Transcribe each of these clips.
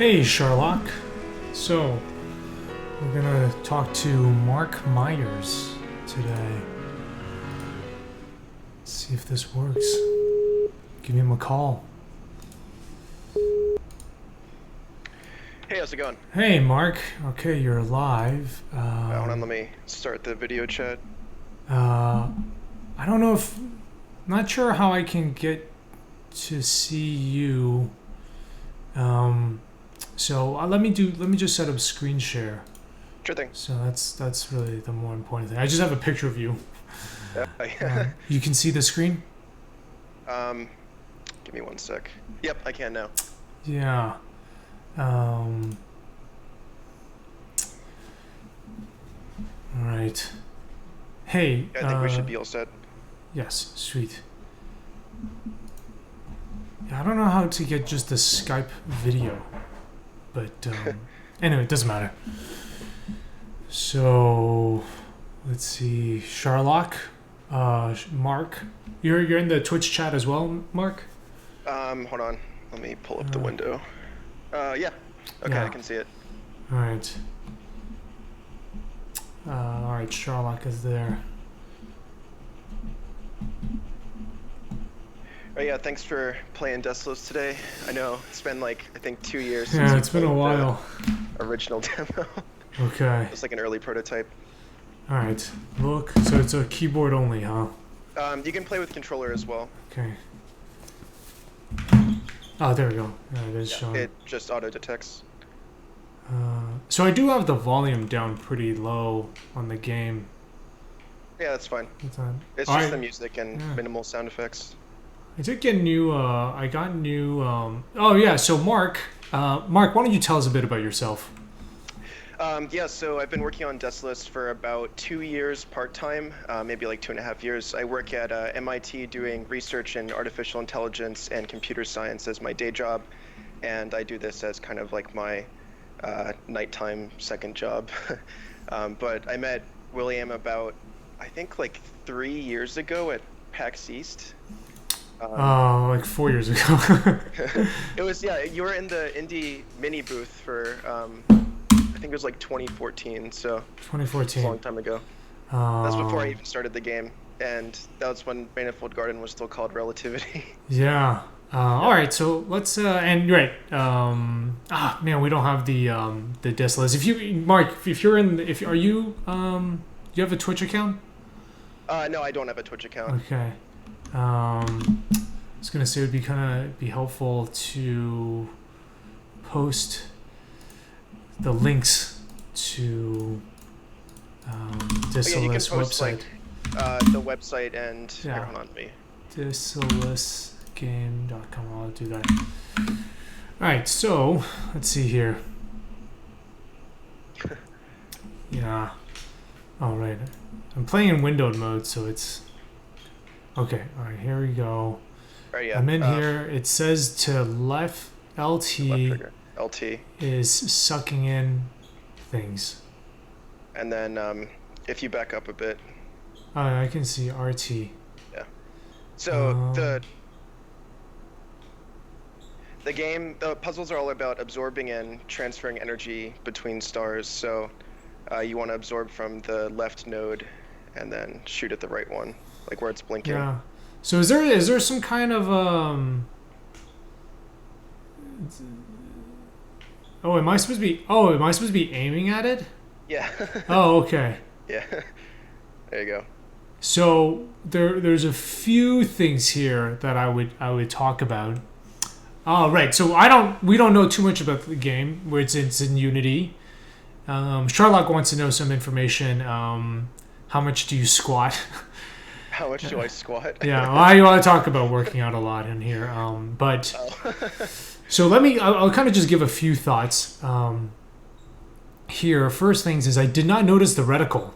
Hey, Sherlock. So, we're gonna talk to Mark Myers today. Let's see if this works. Give him a call. Hey, how's it going? Hey, Mark. Okay, you're live. Hold on, let me start the video chat. I don't know if... Not sure how I can get to see you. So let me just set up screen share. Sure thing. So that's really the more important thing. I just have a picture of you. You can see the screen? Give me one sec. Yep, I can now. Yeah. Alright. Hey. I think we should be all set. Yes, sweet. Yeah, I don't know how to get just the Skype video. But, anyway, it doesn't matter. So, let's see. Sherlock, Mark. You're in the Twitch chat as well, Mark? Hold on. Let me pull up the window. Yeah. Okay, yeah. I can see it. Alright. Alright, Sherlock is there. Oh yeah, thanks for playing Desolus today. I know it's been like, I think 2 years since Yeah, it's been a while. Original demo. Okay. It's like an early prototype. Alright, look. So it's a keyboard only, huh? You can play with controller as well. Okay. Oh, there we go. Yeah, it is showing. It just auto detects. So I do have the volume down pretty low on the game. Yeah, that's fine. It's All just right. the music and minimal sound effects. I did get new, I got new, oh yeah, so Mark, why don't you tell us a bit about yourself? Yeah, so I've been working on Desolus for about 2 years part-time, maybe like 2.5 years. I work at MIT doing research in artificial intelligence and computer science as my day job, and I do this as kind of like my nighttime second job. But I met William about, I think like 3 years ago at PAX East. Like 4 years ago. It was, yeah, you were in the indie mini booth for, I think it was like 2014, so 2014. a long time ago. That's before I even started the game, and that was when Manifold Garden was still called Relativity. Yeah. All right, so let's and you're right. Man, we don't have the Desolus. If you, Mark, if you're in, if are you you have a Twitch account? No, I don't have a Twitch account. Okay. I was gonna say it would be helpful to post the links to Desolus website. Like, the website and here, hold on to me. Desolusgame.com. I'll do that. All right, so let's see here. Yeah. All right. I'm playing in windowed mode, so it's okay. All right, here we go. Right, yeah. I'm in here. It says to left LT, LT is sucking in things. And then if you back up a bit. Oh, I can see RT. Yeah. So the game, the puzzles are all about absorbing and transferring energy between stars. So you want to absorb from the left node and then shoot at the right one, like where it's blinking. Yeah. So is there some kind of Oh, am I supposed to be aiming at it? Yeah. Oh, okay. Yeah. There you go. So there's a few things here that I would talk about. Oh, right. So we don't know too much about the game, where it's in Unity. Sherlock wants to know some information. How much do you squat? How much do I squat? Yeah, well, I want to talk about working out a lot in here. But so I'll kind of just give a few thoughts. Here, first things is I did not notice the reticle.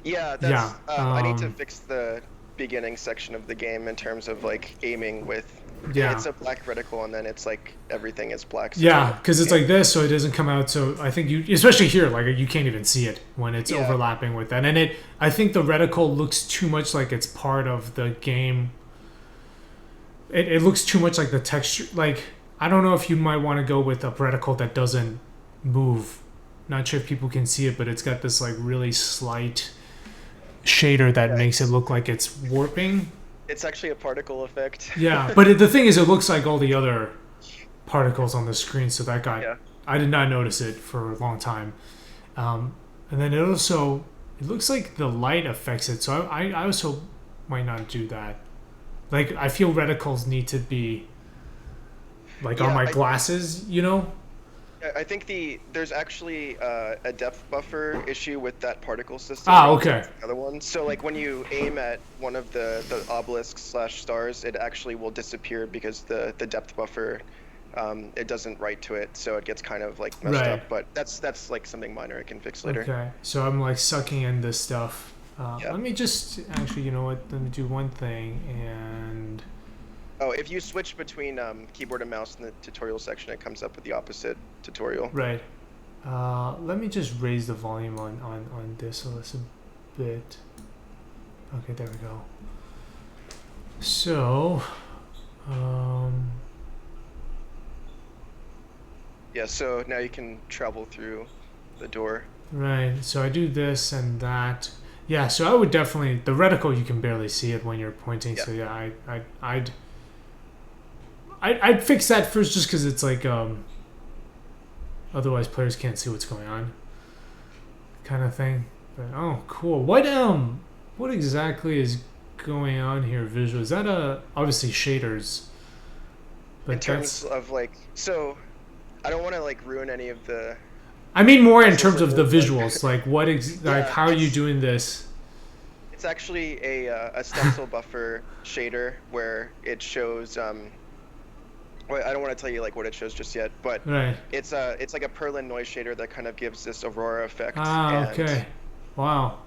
Yeah, that's, I need to fix the beginning section of the game in terms of like aiming with. Yeah, it's a black reticle, and then it's like everything is black. So yeah, because it's like this, so it doesn't come out. So I think you, especially here, like you can't even see it when it's overlapping with that. And I think the reticle looks too much like it's part of the game. It looks too much like the texture, like I don't know if you might want to go with a reticle that doesn't move. Not sure if people can see it, but it's got this like really slight shader that Yeah, makes it look like it's warping. it's actually a particle effect. Yeah, but the thing is, it looks like all the other particles on the screen, so that got Yeah. I did not notice it for a long time. And then it looks like the light affects it, so I also might not do that. Like I feel reticles need to be like on Yeah, my glasses, you know? I think there's actually a depth buffer issue with that particle system. Ah, rather than okay. the other one. So like when you aim at one of the obelisks slash stars, it actually will disappear because the depth buffer, it doesn't write to it, so it gets kind of like messed Right. up. But that's like something minor I can fix later. Okay, so I'm like sucking in this stuff. Yeah. Let me just actually, you know what? Let me do one thing, and Oh, if you switch between keyboard and mouse in the tutorial section, it comes up with the opposite tutorial. right. Let me just raise the volume on Desolus a bit. Okay, there we go. So, Yeah, so now you can travel through the door. right. So I do this and that. Yeah. So I would definitely the reticle. You can barely see it when you're pointing. Yeah. So yeah, I'd fix that first, just because it's like otherwise players can't see what's going on, kind of thing. But oh, cool. What exactly is going on here visually? Is that obviously shaders? But In terms of like, so I don't want to like ruin any of the. I mean more in This is terms a of the little visuals. Like what like Yeah, how are you it's- doing this? It's actually a stencil buffer shader where it shows. Well, I don't want to tell you like what it shows just yet, but Right. it's like a Perlin noise shader that kind of gives this aurora effect. Ah, and okay. Wow.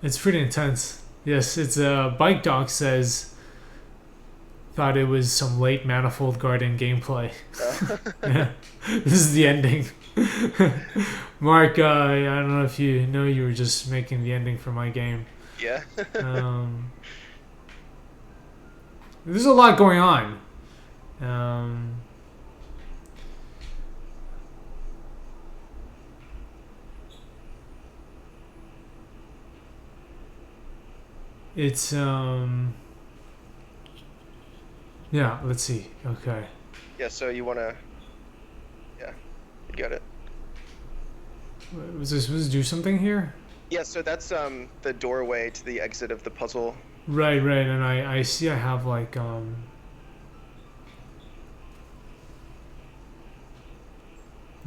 It's pretty intense. Yes, it's Bike Doc says thought it was some late Manifold Garden gameplay. Yeah. This is the ending. Mark, I don't know if you know you were just making the ending for my game. Yeah. There's a lot going on. Um, it's yeah. Let's see. Okay. Yeah. So you wanna. Yeah. You got it. Was this supposed to do something here? Yeah. So that's the doorway to the exit of the puzzle. Right, right. And I see I have like now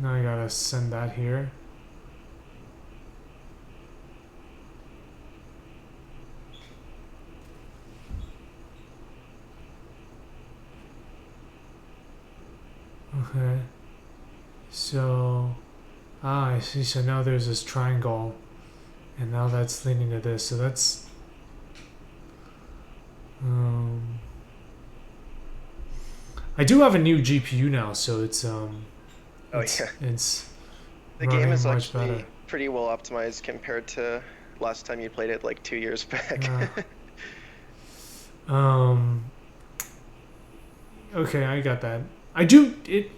I gotta send that here. Okay. So, I see. So now there's this triangle, and now that's leading to this. So that's I do have a new GPU now, so it's Oh it's, yeah. it's The game running is much actually better. pretty well optimized compared to last time you played it like 2 years back. Um. Okay, I got that. I do it.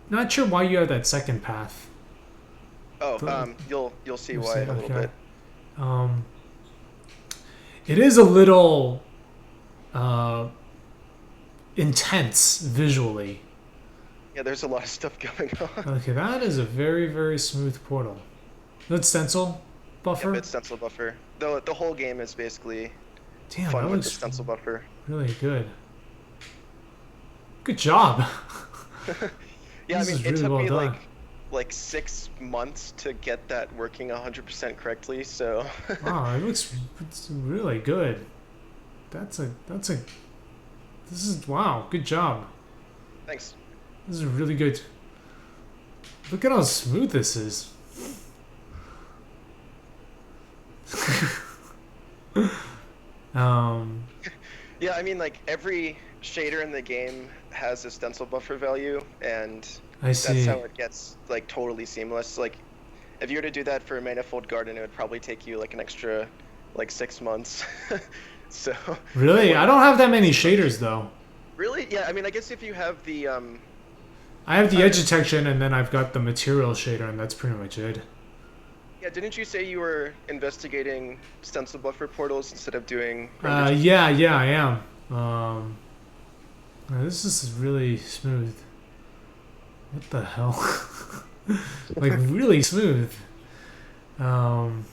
Not sure why you have that second path. Oh, you'll see You'll why see, in a little okay. bit. Um. It is a little intense visually. Yeah, there's a lot of stuff going on. Okay, that is a very, very smooth portal. That's stencil buffer. Yep, it's stencil buffer. The whole game is basically Damn, fun that with the looks stencil buffer. really good. Good job. Yeah, This I mean, is it really took well me done. like 6 months to get that working 100% correctly. So Wow, it's really good. This is wow, good job. thanks. This is really good. Look at how smooth this is. um, Yeah, I mean, like every shader in the game has a stencil buffer value, and I see. that's how it gets like totally seamless. Like, if you were to do that for a manifold garden, it would probably take you like an extra like 6 months. So Really? I don't have that many shaders though. Really? Yeah, I mean, I guess if you have the I have the uh, edge detection, and then I've got the material shader, and that's pretty much it. yeah, didn't you say you were investigating stencil buffer portals instead of doing render testing? Yeah, I am. Um, this is really smooth. What the hell? Like really smooth. Um,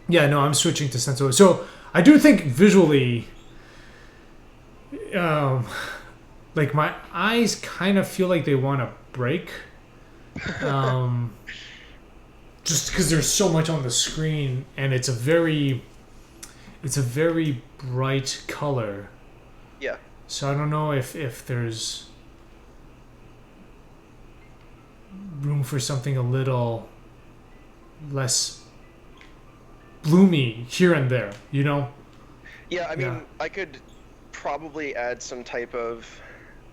yeah, no, I'm switching to stencil. So I do think visually, um, like my eyes kind of feel like they want to break. Um, just because there's so much on the screen, and it's a very bright color. Yeah. So I don't know if there's room for something a little less bloomy here and there, you know? Yeah, I Yeah. mean, I could probably add some type of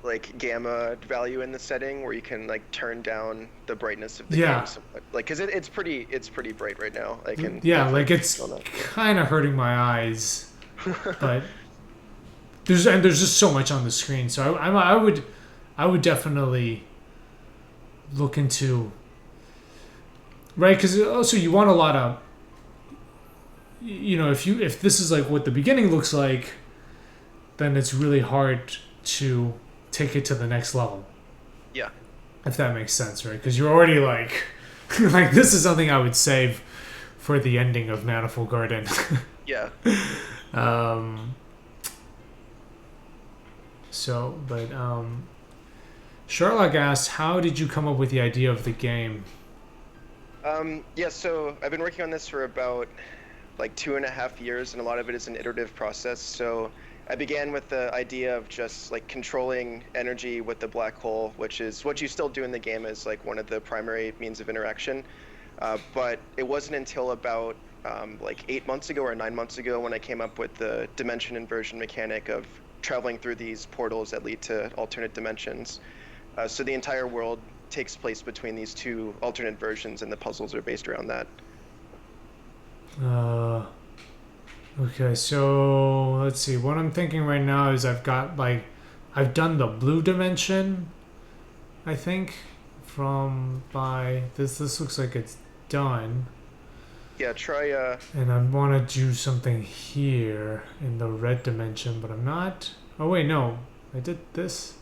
like gamma value in the setting where you can like turn down the brightness of the game Yeah. somewhat. Like, because it's pretty bright right now. I can Yeah, definitely like it's feel kind of hurting my eyes, that. but there's just so much on the screen. So I would definitely look into, right, because also you want a lot of, if this is like what the beginning looks like, then it's really hard to take it to the next level, Yeah. if that makes sense, right? Because you're already like, like this is something I would save for the ending of Manifold Garden. Yeah. um, but Sherlock asks, how did you come up with the idea of the game? Yeah, so I've been working on this for about like 2.5 years, and a lot of it is an iterative process. So I began with the idea of just like controlling energy with the black hole, which is what you still do in the game as like one of the primary means of interaction. But it wasn't until about like 8 months ago or 9 months ago when I came up with the dimension inversion mechanic of traveling through these portals that lead to alternate dimensions. So the entire world takes place between these two alternate versions, and the puzzles are based around that. Uh, okay, so let's see. What I'm thinking right now is I've done the blue dimension, I think, from by this. This looks like it's done. Yeah, try And I want to do something here in the red dimension, but I'm not. Oh, wait, no. I did this.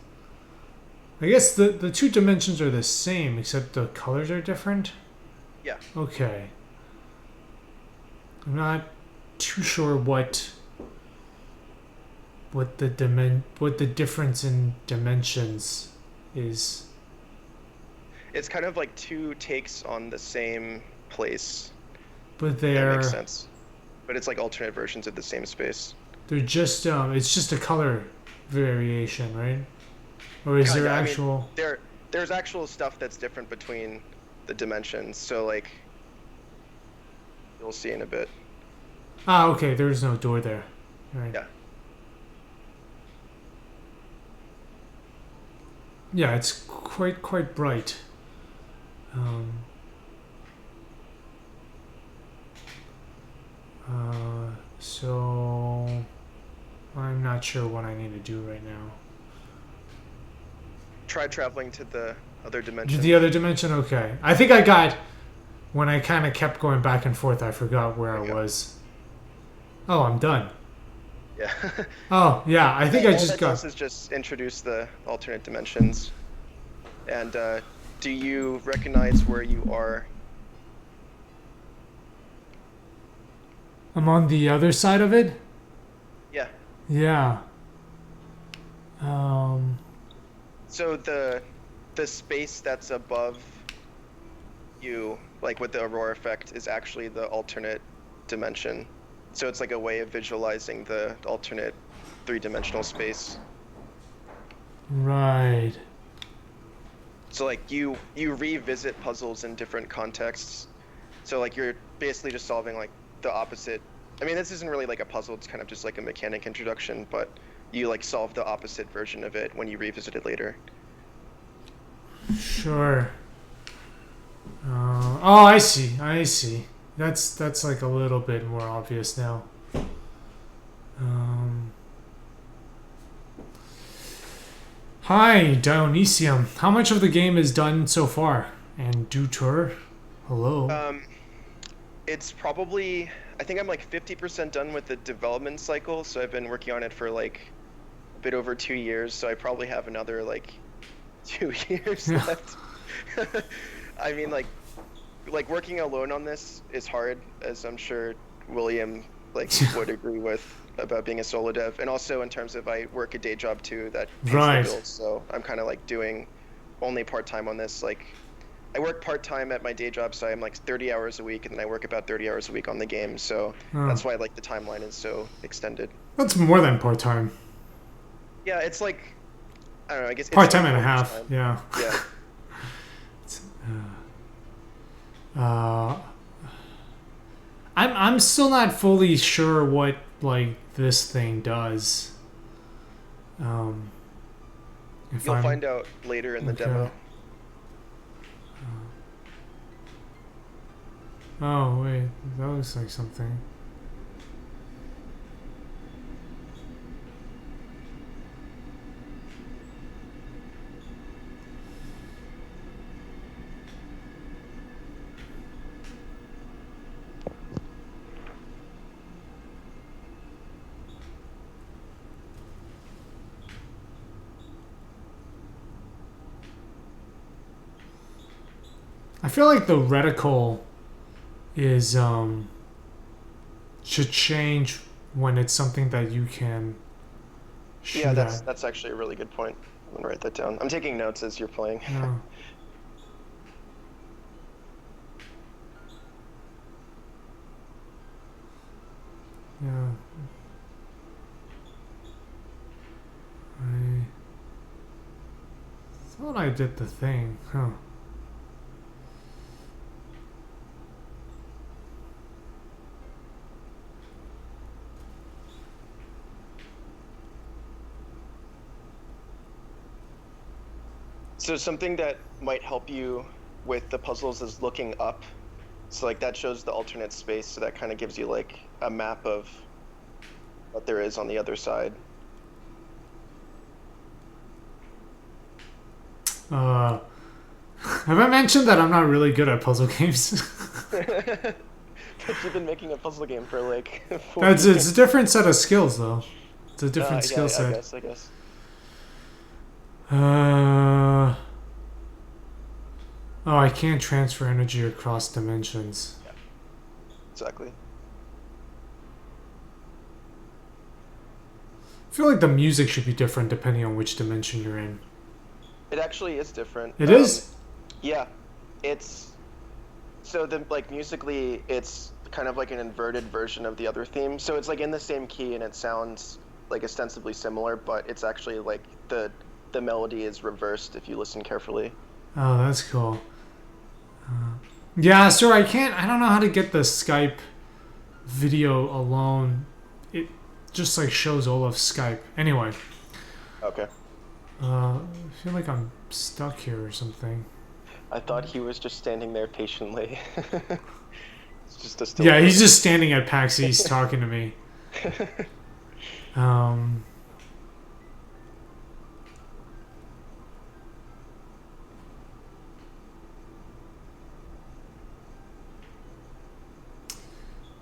I guess the two dimensions are the same, except the colors are different. yeah. Okay. I'm not too sure what the difference in dimensions is. It's kind of like two takes on the same place. But That makes they're sense. But it's like alternate versions of the same space. they're just it's just a color variation, right? Or is there Kinda. I mean, actual? there's actual stuff that's different between the dimensions. So like you'll see in a bit. Ah, okay. There's no door there. Right. Yeah. Yeah, it's quite bright. Um, so I'm not sure what I need to do right now. Try traveling to the other dimension. The other dimension, okay. I think I got when I kind of kept going back and forth. I forgot where There I you go. was. Oh, I'm done. Yeah. Oh, yeah. I think I All just that does got. is just introduce the alternate dimensions. And do you recognize where you are? I'm on the other side of it. Yeah. Yeah. Um. So the space that's above you, like with the aurora effect, is actually the alternate dimension. So it's like a way of visualizing the alternate three-dimensional space. Right. So like you revisit puzzles in different contexts. So like you're basically just solving like the opposite. I mean, this isn't really like a puzzle, it's kind of just like a mechanic introduction, but you like solve the opposite version of it when you revisit it later. Sure. Oh, I see. I see. That's like a little bit more obvious now. Um, Hi, Dionysium. How much of the game is done so far? And Dutour, hello. Um, it's probably, I think I'm like 50% done with the development cycle, so I've been working on it for like a bit over 2 years, so I probably have another like 2 years Yeah. left. I mean, like working alone on this is hard, as I'm sure William like would agree with about being a solo dev, and also in terms of I work a day job too that pays the Right. bills, so I'm kind of like doing only part-time on this. Like I work part-time at my day job, so I'm like 30 hours a week, and then I work about 30 hours a week on the game, so Oh, that's why like the timeline is so extended. that's more than part time. Yeah, it's like I don't know, I guess it's Part time and a 3/4 half. time. Yeah. Yeah. Uh, I'm still not fully sure what like this thing does. Um, if You'll I'm find out later in the okay. demo. Oh wait, that looks like something. I feel like the reticle is should change when it's something that you can Yeah, shoot that's at. that's actually a really good point. I'm gonna write that down. I'm taking notes as you're playing. Yeah. Yeah. I thought I did the thing. Huh. So something that might help you with the puzzles is looking up. So like that shows the alternate space, so that kind of gives you like a map of what there is on the other side. Uh, have I mentioned that I'm not really good at puzzle games? But you've been making a puzzle game for like That's 4 it's years. a different set of skills though. It's a different Yeah, skill I set. guess, I guess. Uh, oh, I can't transfer energy across dimensions. Yeah, exactly. I feel like the music should be different depending on which dimension you're in. It actually is different. It is? Yeah, it's so the like musically, it's kind of like an inverted version of the other theme. So it's like in the same key and it sounds like ostensibly similar, but it's actually like the melody is reversed if you listen carefully. Oh, that's cool. Yeah, sir, I don't know how to get the Skype video alone. It just like shows all of Skype. Anyway, Okay. I feel like I'm stuck here or something. I thought he was just standing there patiently. It's just a still Yeah, he's person. just standing at PAX East talking to me. Um,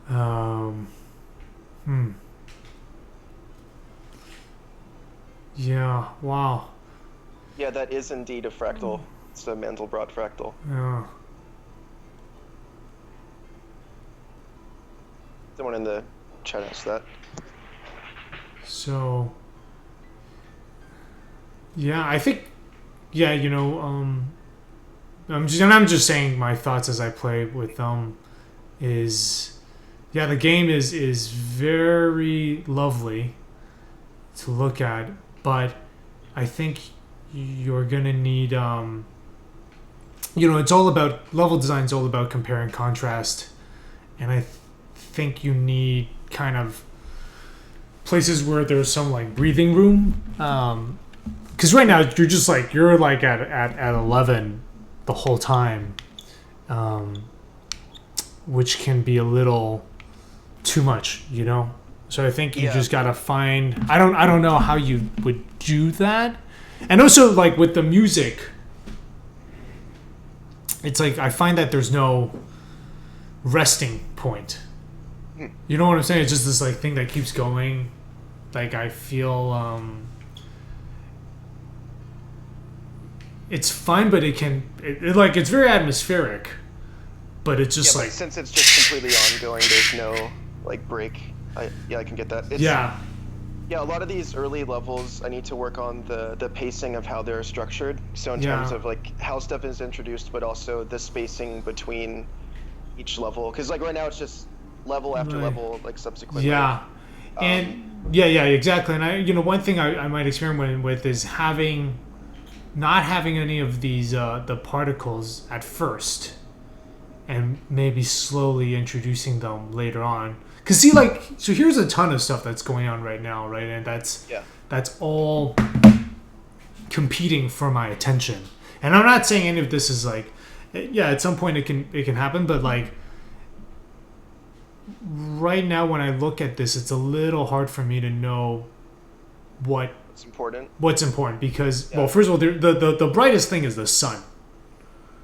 um, hmm. Yeah, wow. Yeah, that is indeed a fractal. It's a Mandelbrot fractal. Yeah. Someone in the chat asked that. So, yeah, I think, yeah, I'm just saying my thoughts as I play with them is, yeah, the game is very lovely to look at, but I think you're gonna need, it's all about level design is all about compare and contrast, and I think you need kind of places where there's some like breathing room. Because right now you're like at 11 the whole time, um, which can be a little too much, So I think you Yeah. just gotta find. I don't know how you would do that. And also, like, with the music, it's like I find that there's no resting point. You know what I'm saying? It's just this like thing that keeps going. Like I feel it's fine, but it can like it's very atmospheric, but it's just but like since it's just completely ongoing, there's no like break. I can get that. yeah. Yeah, a lot of these early levels, I need to work on the pacing of how they're structured. So in terms of like how stuff is introduced, but also the spacing between each level. Because like right now it's just level after level, like subsequently. Yeah, and yeah, exactly. And one thing I might experiment with is not having any of these the particles at first, and maybe slowly introducing them later on. Cause see, like, so here's a ton of stuff that's going on right now, right? And that's all competing for my attention. And I'm not saying any of this is like, yeah, at some point it can happen, but like right now when I look at this, it's a little hard for me to know what's important because well, first of all, the brightest thing is the sun.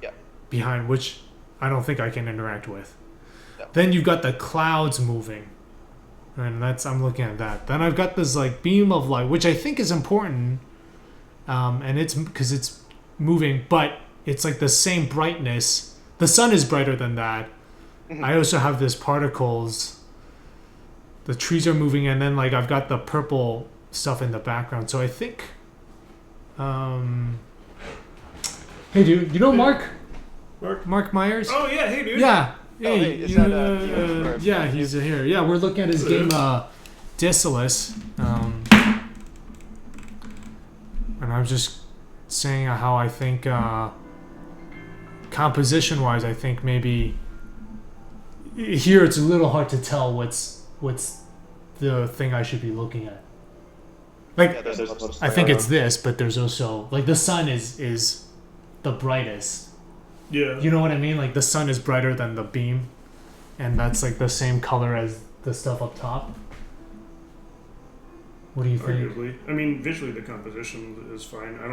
Yeah. Behind which I don't think I can interact with. Then you've got the clouds moving, and I'm looking at that. Then I've got this like beam of light, which I think is important, and it's because it's moving, but it's like the same brightness. The sun is brighter than that. Mm-hmm. I also have this particles. The trees are moving, and then like I've got the purple stuff in the background. So I think, hey dude, you know Mark Myers? Oh yeah, hey dude. Yeah. Hey, is that, yeah, he's here. Yeah, we're looking at his game, Desolus. And I'm just saying how I think, composition-wise, I think maybe here it's a little hard to tell what's the thing I should be looking at. Like, I think it's this, but there's also like the sun is the brightest. Yeah. You know what I mean? Like the sun is brighter than the beam, and that's like the same color as the stuff up top. What do you think? Arguably. I mean, visually the composition is fine. I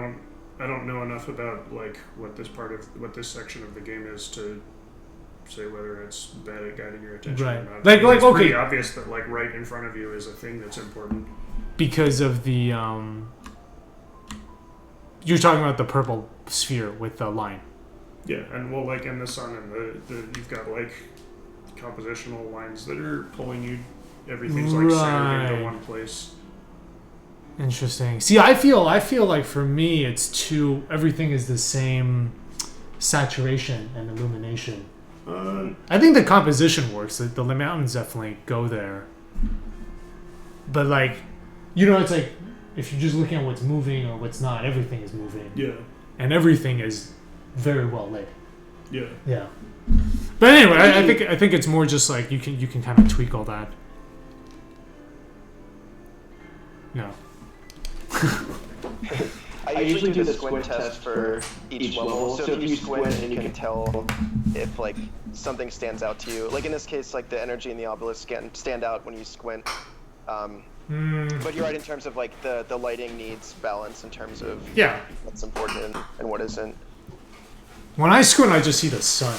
don't know enough about like what this section of the game is to say whether it's bad at guiding your attention or not. Like it's okay. pretty obvious that like right in front of you is a thing that's important. Because of the you're talking about the purple sphere with the line. Yeah, and well, like in the sun and the you've got like compositional lines that are pulling you. Everything's like centered into one place. Interesting. See, I feel like for me, everything is the same saturation and illumination. I think the composition works. The mountains definitely go there. But like, it's like if you're just looking at what's moving or what's not, everything is moving. Yeah. And everything is very well lit. Yeah. Yeah. But anyway, I think it's more just like you can kind of tweak all that. No. I usually do the squint test for each level. So if you squint and you can tell if like something stands out to you. Like in this case, like the energy and the obelisk stand out when you squint. But you're right in terms of like the lighting needs balance in terms of what's important and what isn't. When I squint, I just see the sun.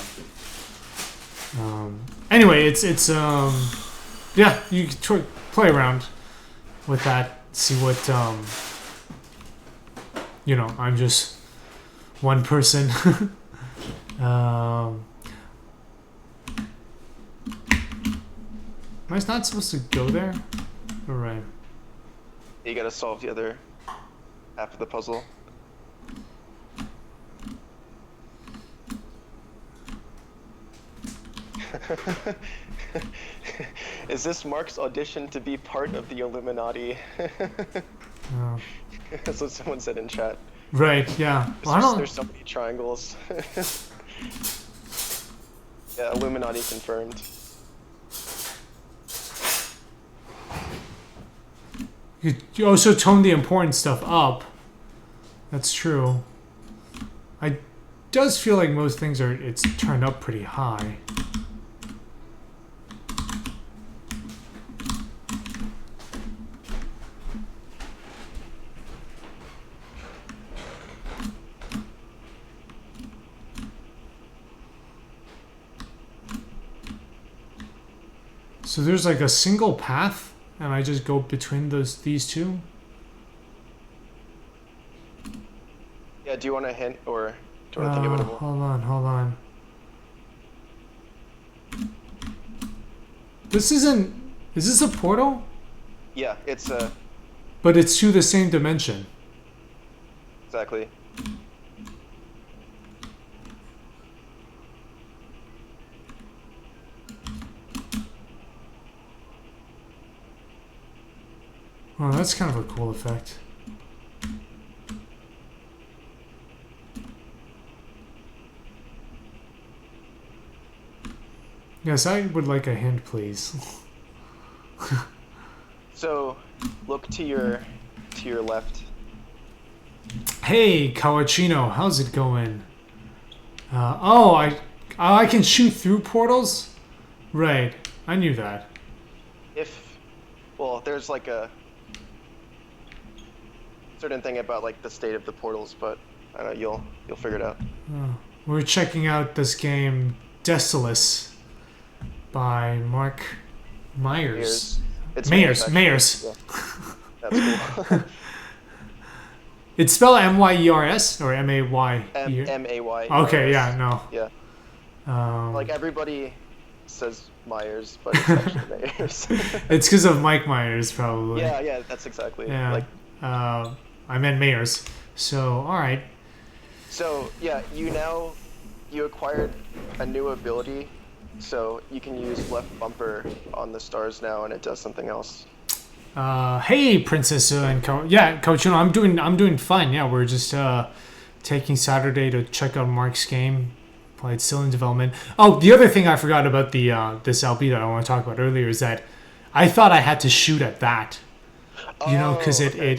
Anyway, it's yeah, you can play around with that. See what I'm just one person. Am I not supposed to go there? All right. You gotta solve the other half of the puzzle. Is this Mark's audition to be part of the Illuminati? Oh. That's what someone said in chat. Right, yeah. Well, there's so many triangles. Yeah, Illuminati confirmed. You also tone the important stuff up. That's true. Does feel like most things it's turned up pretty high. So there's like a single path, and I just go between these two. Yeah, do you want a hint, or do you want to think of it more? Hold on. This isn't... Is this a portal? Yeah, it's a... But it's to the same dimension. Exactly. Oh, that's kind of a cool effect. Yes, I would like a hint, please. So, look to your left. Hey, Kawachino, how's it going? I can shoot through portals? Right, I knew that. Well, there's like a certain thing about like the state of the portals, but I don't know, you'll figure it out. We're checking out this game, Desolus, by Mark Myers. It's Mayers. Yeah. That's cool. It's spelled M-Y-E-R-S or M-A-Y? M-A-Y. Okay, yeah, no. Yeah. Like everybody says Myers, but it's actually Mayers. It's because of Mike Myers, probably. Yeah, that's exactly. Yeah. Like, I meant Mayers. So, all right. So yeah, you acquired a new ability, so you can use left bumper on the stars now, and it does something else. Hey, Princess and Coach, I'm doing fine. Yeah, we're just taking Saturday to check out Mark's game. Probably it's still in development. Oh, the other thing I forgot about the this LP that I want to talk about earlier is that I thought I had to shoot at that. Because it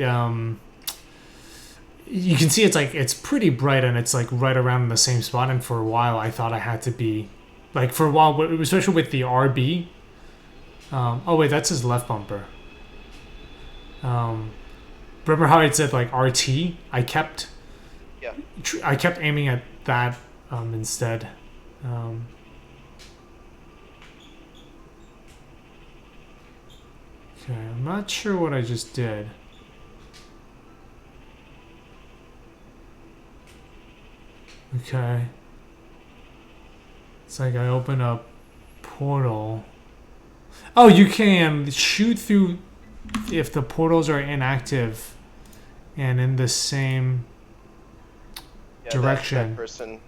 you can see it's pretty bright and it's like right around in the same spot. And for a while, I thought I had to be like for a while, especially with the RB. Oh wait, that's his left bumper. Remember how it said like RT? I kept aiming at that instead. Okay, I'm not sure what I just did. Okay. It's like I open up portal. Oh, you can shoot through if the portals are inactive and in the same direction.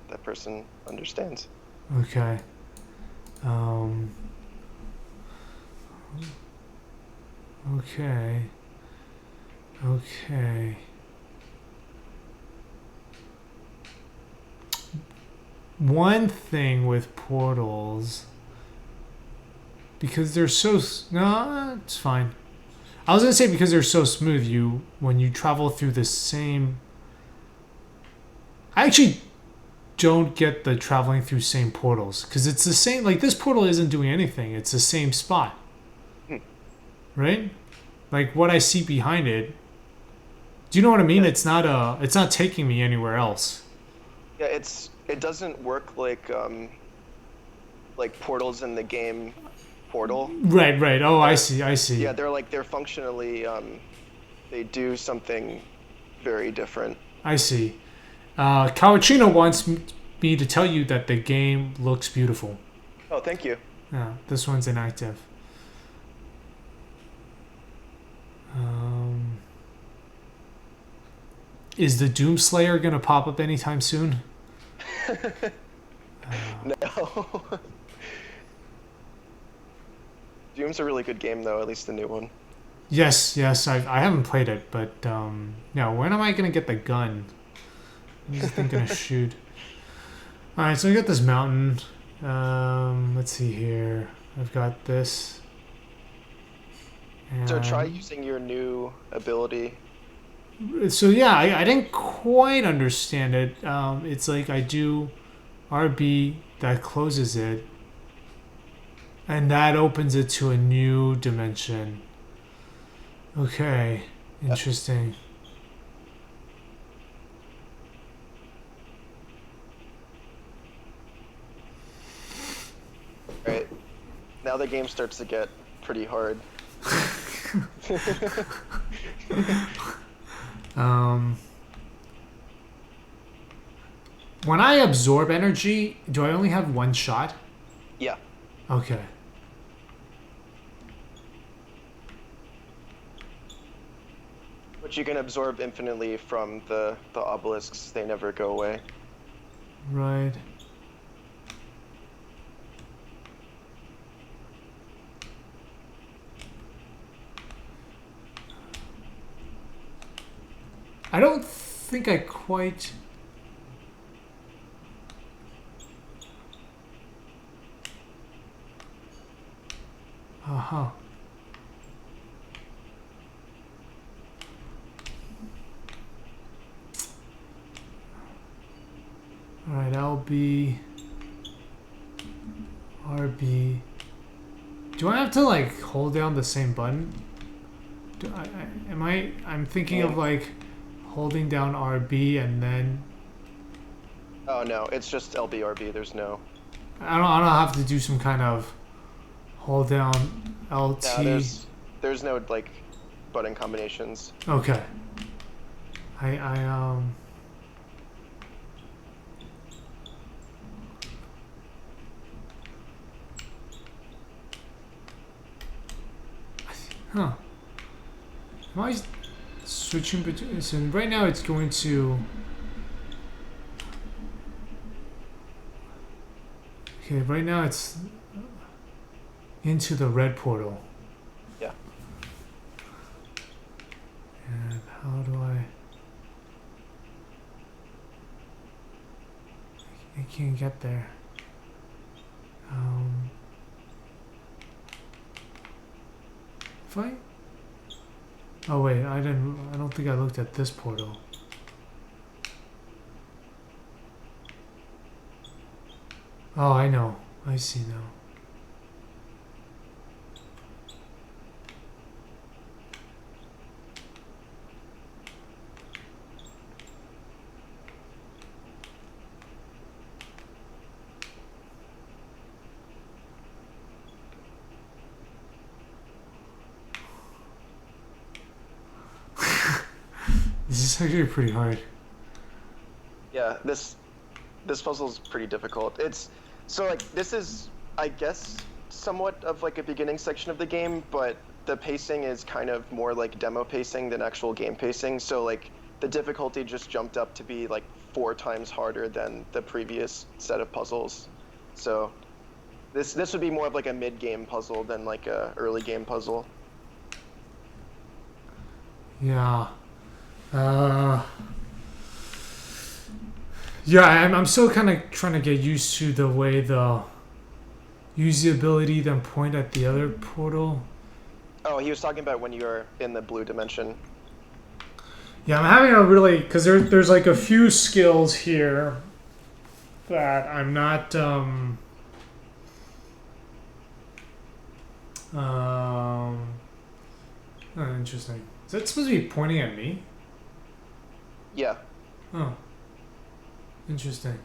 That person understands. Okay. Okay. One thing with portals, because they're so... No, it's fine. I was going to say because they're so smooth, when you travel through the same... I actually don't get the traveling through same portals, because it's the same... Like, this portal isn't doing anything. It's the same spot. Right? Like, what I see behind it... Do you know what I mean? It's not taking me anywhere else. Yeah, it doesn't work like portals in the game Portal. Right. Oh, I see. Yeah, they're functionally they do something very different. I see. Kawachino wants me to tell you that the game looks beautiful. Oh, thank you. Yeah, this one's inactive. Is the Doomslayer gonna pop up anytime soon? No. Doom's a really good game, though, at least the new one. Yes, I haven't played it, but yeah, when am I gonna get the gun? I'm just thinking of shoot. Alright, so I got this mountain. Let's see here. I've got this. So try using your new ability. So yeah, I didn't quite understand it. It's like I do RB, that closes it, and that opens it to a new dimension. Okay, interesting. Right. Now the game starts to get pretty hard. When I absorb energy, do I only have one shot? Yeah. Okay. But you can absorb infinitely from the obelisks. They never go away. Right. I don't think I quite... Uh-huh. Alright, LB... RB... Do I have to, like, hold down the same button? I'm thinking of, like, holding down RB and then... Oh, no. It's just LBRB. There's no... I don't have to do some kind of hold down LT. Yeah, there's no, like, button combinations. Okay. Huh. Am I switching between... So right now it's going to... Okay, right now it's into the red portal. Yeah. And how do I can't get there. If I... Oh wait, I don't think I looked at this portal. Oh, I know. I see now. This is actually pretty hard. Yeah, this puzzle's pretty difficult. It's so like this is, I guess, somewhat of like a beginning section of the game, but the pacing is kind of more like demo pacing than actual game pacing. So like the difficulty just jumped up to be like 4 times harder than the previous set of puzzles. So this would be more of like a mid-game puzzle than like a early game puzzle. Yeah. Yeah, I'm still kind of trying to get used to the way the use the ability, then point at the other portal. Oh, he was talking about when you're in the blue dimension. Yeah, I'm having a really... Because there's like a few skills here that I'm not... Oh, interesting. Is that supposed to be pointing at me? Yeah. Oh. Interesting.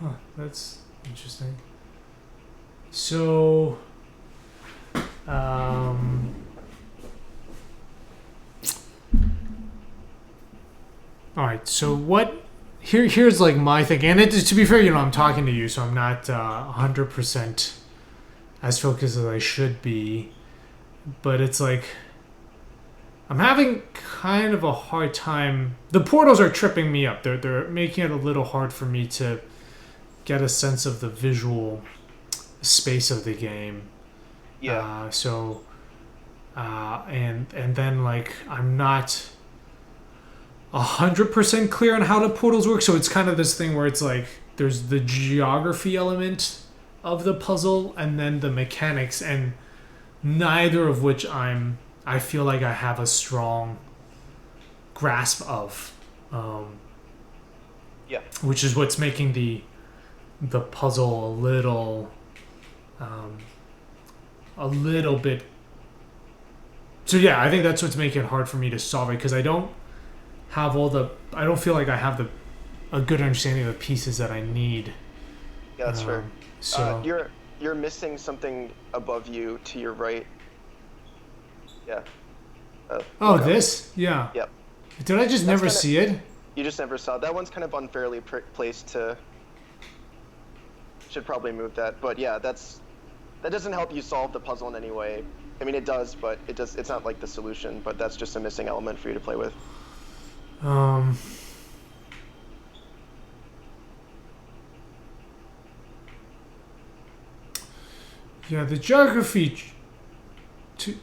Huh, that's interesting. So... Alright, so what... Here's like my thing. And to be fair, I'm talking to you, so I'm not 100% as focused as I should be. But it's like... I'm having kind of a hard time... The portals are tripping me up. They're making it a little hard for me to get a sense of the visual space of the game. Yeah. And then like I'm not 100% clear on how the portals work. So it's kind of this thing where it's like there's the geography element of the puzzle and then the mechanics, and neither of which I feel like I have a strong grasp of. Yeah. Which is what's making the puzzle a little bit. So yeah, I think that's what's making it hard for me to solve it, because I don't feel like I have a good understanding of the pieces that I need. Yeah, that's fair. So Your you're missing something above you to your right. Yeah. Oh, look up. this? Yeah. Yep. Did I just never see it? You just never saw it. That one's kind of unfairly placed to. Should probably move that, but yeah, that doesn't help you solve the puzzle in any way. I mean, it does, but it's not like the solution. But that's just a missing element for you to play with. Yeah, the geography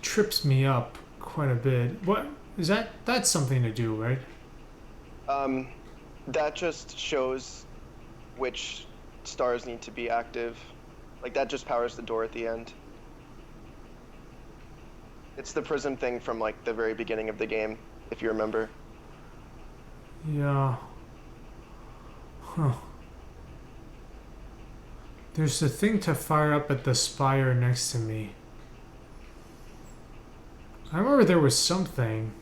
trips me up quite a bit. What is that? That's something to do, right? That just shows which stars need to be active. Like, that just powers the door at the end. It's the prism thing from, like, the very beginning of the game, if you remember. Yeah. Huh. There's a thing to fire up at the spire next to me. I remember there was something.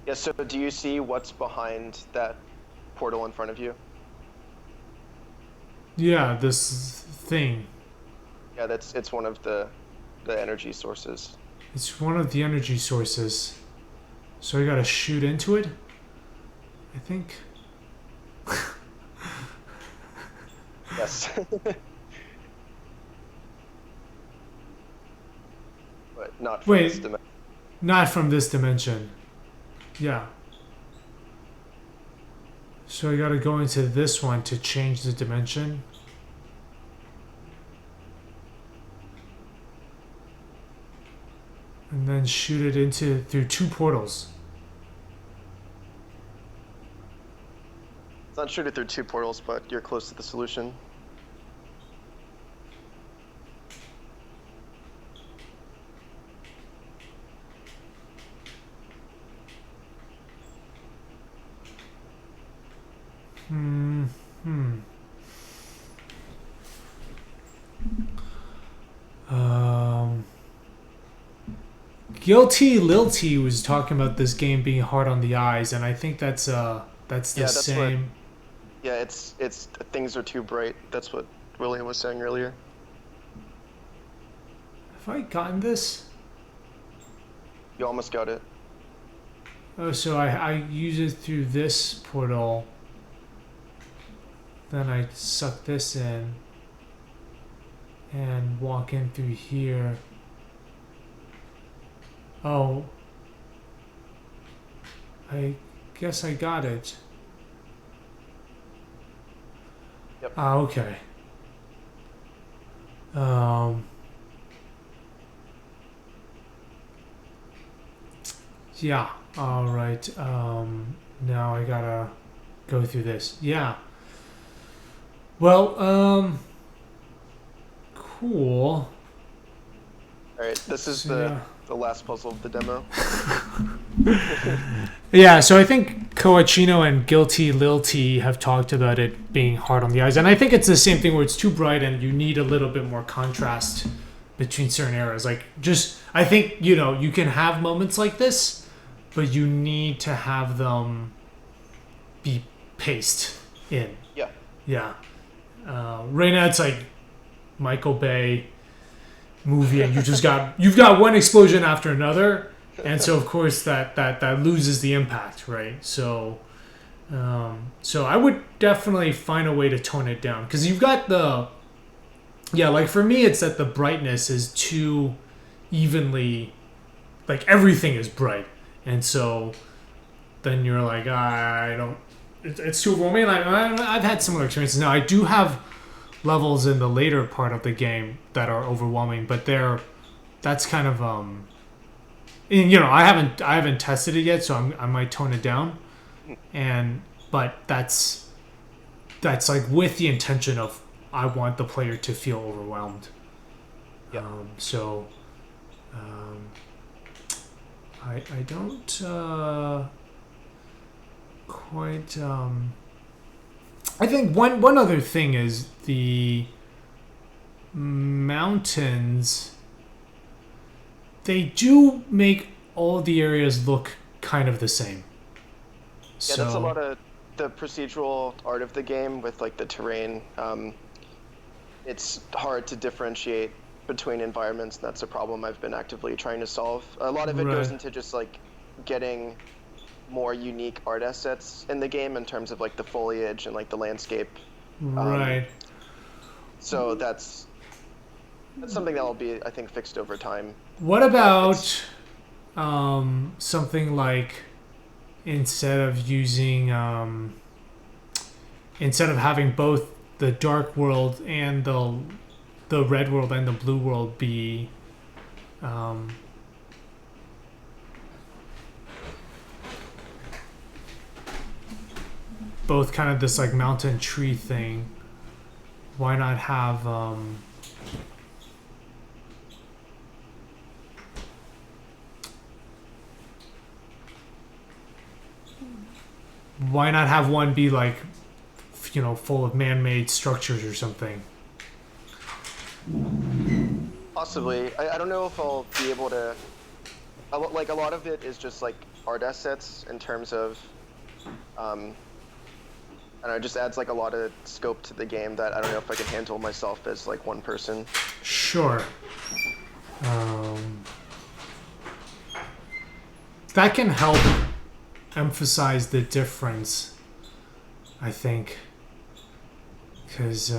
Yeah, so do you see what's behind that portal in front of you? Yeah, this thing. Yeah, it's one of the energy sources. It's one of the energy sources. So I gotta shoot into it? I think. Yes. But not from this dimension. Not from this dimension. Yeah. So I gotta go into this one to change the dimension. And then shoot it through two portals. It's not shoot it through two portals, but you're close to the solution. Guilty Lilty was talking about this game being hard on the eyes, and I think that's the same. Yeah, it's things are too bright. That's what William was saying earlier. Have I gotten this? You almost got it. Oh, so I use it through this portal. Then I suck this in and walk in through here. Oh, I guess I got it. Yep. Ah, okay. Yeah, all right. Now I gotta go through this. Yeah. Well, cool. All right, this is the last puzzle of the demo. Yeah, so I think Coachino and Guilty Lilty have talked about it being hard on the eyes, and I think it's the same thing where it's too bright and you need a little bit more contrast between certain areas. Like, I think, you can have moments like this, but you need to have them be paced in. Yeah. Yeah. Right now it's like Michael Bay movie, and you've got one explosion after another, and so of course that loses the impact, right? So I would definitely find a way to tone it down, because you've got like for me it's that the brightness is too evenly, like everything is bright, and so then you're like, I don't, it's too overwhelming. I've had similar experiences. Now I do have levels in the later part of the game that are overwhelming, but that's kind of and, I haven't tested it yet, so I might tone it down, but that's like with the intention of I want the player to feel overwhelmed. Yeah. I don't quite. I think one other thing is the mountains. They do make all the areas look kind of the same. Yeah, that's a lot of the procedural art of the game with like the terrain. it's hard to differentiate between environments, and that's a problem I've been actively trying to solve. A lot of it goes Right. into just like getting more unique art assets in the game in terms of like the foliage and like the landscape. Right. So that's something that will be, I think, fixed over time. What But it's about something like instead of using instead of having both the dark world and the red world and the blue world be um, both kind of this like mountain tree thing? Why not have why not have one be like full of man-made structures or something? possibly, I don't know if I'll be able to. Like a lot of it is just like art assets in terms of, I don't know, it just adds like a lot of scope to the game that I don't know if I can handle myself as like one person. Sure. Um, that can help emphasize the difference, I think. Because,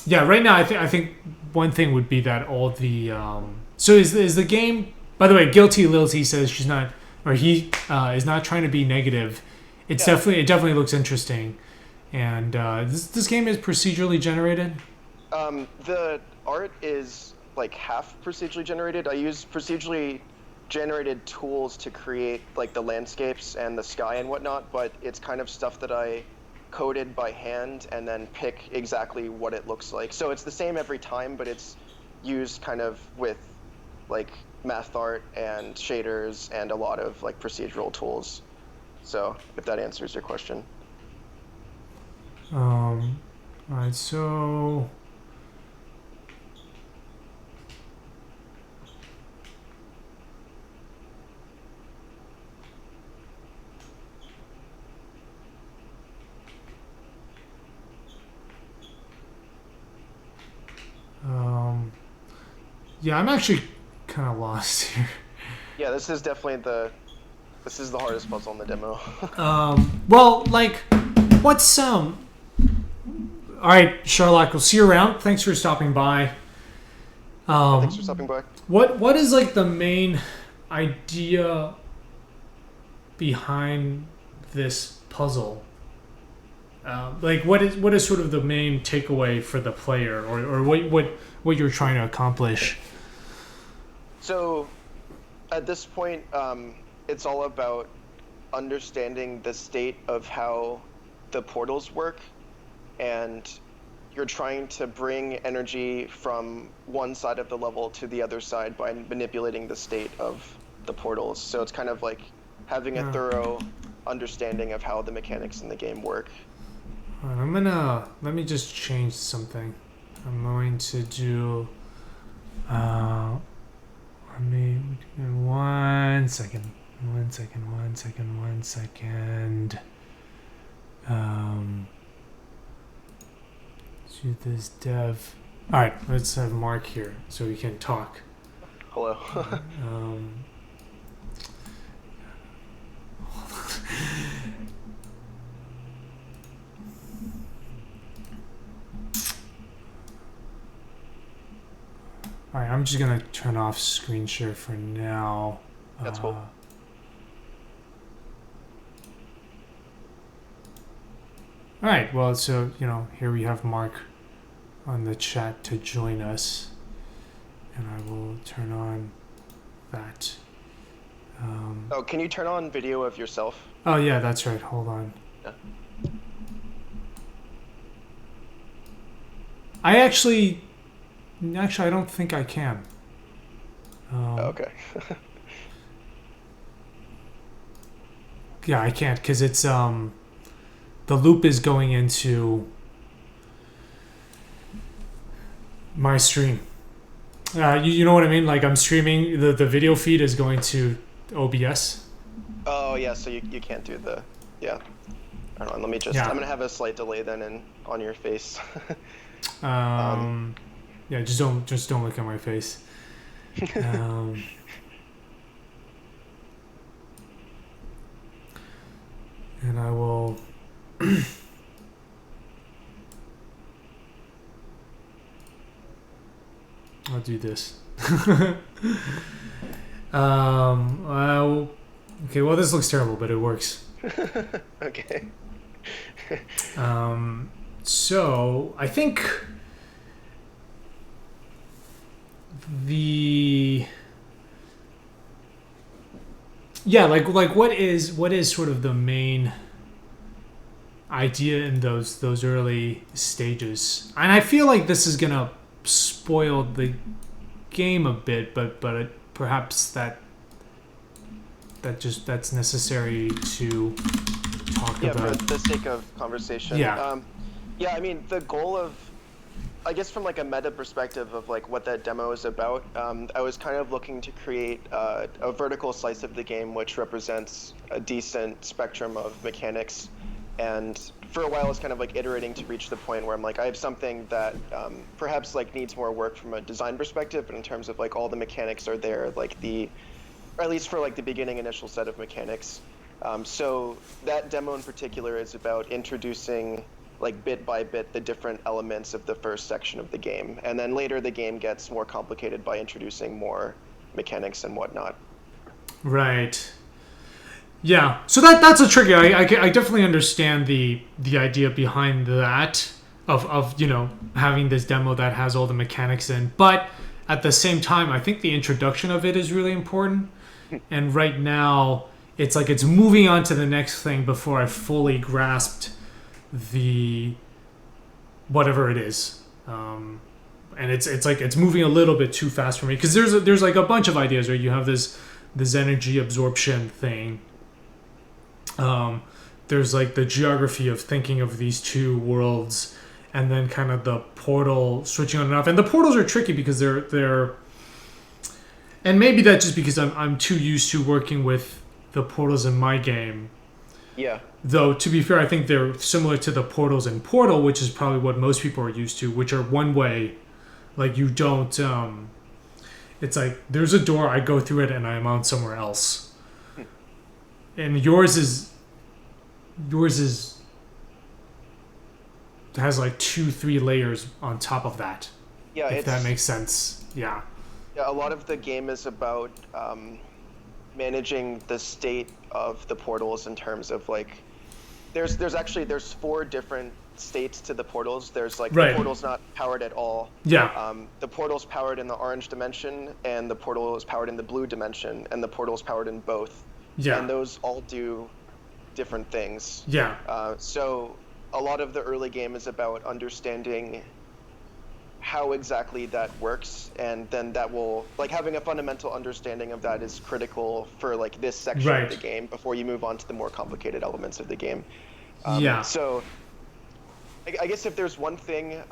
yeah, right now I think one thing would be that all the... so is the game... By the way, Guilty Lilty says she's not... Or he is not trying to be negative. It definitely looks interesting. And this game is procedurally generated? The art is like half procedurally generated. I use procedurally generated tools to create like the landscapes and the sky and whatnot, but it's kind of stuff that I coded by hand and then pick exactly what it looks like. So it's the same every time, but it's used kind of with like math art and shaders and a lot of like procedural tools. So if that answers your question. Alright, so... yeah, I'm actually kind of lost here. Yeah, this is the hardest puzzle in the demo. Well, like, what's all right, Sherlock, we'll see you around. Thanks for stopping by. Thanks for stopping by. What is like the main idea behind this puzzle? Like, what is sort of the main takeaway for the player, or what you're trying to accomplish? So, at this point, it's all about understanding the state of how the portals work, and you're trying to bring energy from one side of the level to the other side by manipulating the state of the portals. So it's kind of like having a thorough understanding of how the mechanics in the game work. Alright, let me just change something. I'm going to do, let me, one second. Do this dev. Alright, let's have Mark here so we can talk. Hello. Alright, I'm just gonna turn off screen share for now. That's cool. Alright, well, so, here we have Mark on the chat to join us. And I will turn on that. Oh, can you turn on video of yourself? Oh, yeah, that's right. Hold on. Yeah. I don't think I can. Okay. Yeah, I can't because it's the loop is going into my stream. You know what I mean? Like I'm streaming the video feed is going to OBS. Oh yeah, so you can't do Hold on, let me just. Yeah. I'm gonna have a slight delay then on your face. Yeah, just don't look at my face. Um, and I will. I'll do this. Okay, well, this looks terrible, but it works. Okay. So I think the like what is sort of the main idea in those early stages, and I feel like this is gonna spoil the game a bit, but perhaps that's necessary to talk Yeah, about. for the sake of conversation. Yeah. Yeah, I mean, the goal of, I guess from like a meta perspective of like what that demo is about, I was kind of looking to create a vertical slice of the game which represents a decent spectrum of mechanics. And for a while I was kind of like iterating to reach the point where I'm like, I have something that perhaps like needs more work from a design perspective, but in terms of like all the mechanics are there, like or at least for like the beginning initial set of mechanics. So that demo in particular is about introducing like bit by bit the different elements of the first section of the game, and then later the game gets more complicated by introducing more mechanics and whatnot. Right. Yeah. So that's a tricky. I definitely understand the idea behind that of having this demo that has all the mechanics in, but at the same time, I think the introduction of it is really important. And right now, it's like it's moving on to the next thing before I fully grasped the whatever it is, and it's like it's moving a little bit too fast for me, because there's like a bunch of ideas, right? You have this energy absorption thing. There's like the geography of thinking of these two worlds, and then kind of the portal switching on and off. And the portals are tricky because they're and maybe that's just because I'm too used to working with the portals in my game. Yeah. Though, to be fair, I think they're similar to the portals in Portal, which is probably what most people are used to, which are one way. Like, you don't... it's like, there's a door, I go through it, and I'm on somewhere else. And yours has like 2-3 layers on top of that. Yeah, if that makes sense. Yeah. Yeah, a lot of the game is about managing the state of the portals in terms of like, there's 4 different states to the portals. There's like right. The portal's not powered at all. Yeah. The portal's powered in the orange dimension, and the portal is powered in the blue dimension, and the portal's powered in both. Yeah. And those all do different things. Yeah. So a lot of the early game is about understanding how exactly that works, and then that will, like, having a fundamental understanding of that is critical for like this section right. of the game before you move on to the more complicated elements of the game. Yeah. So I guess if there's one thing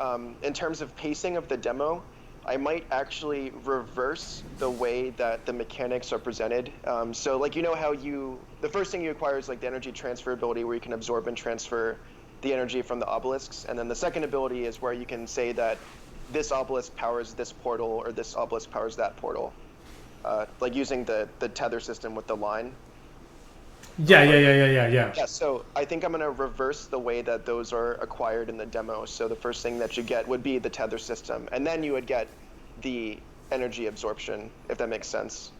in terms of pacing of the demo, I might actually reverse the way that the mechanics are presented. So like, you know how the first thing you acquire is like the energy transfer ability, where you can absorb and transfer the energy from the obelisks, and then the second ability is where you can say that this obelisk powers this portal, or this obelisk powers that portal, like using the tether system with the line. Yeah. Yeah, so I think I'm going to reverse the way that those are acquired in the demo. So the first thing that you get would be the tether system, and then you would get the energy absorption, if that makes sense.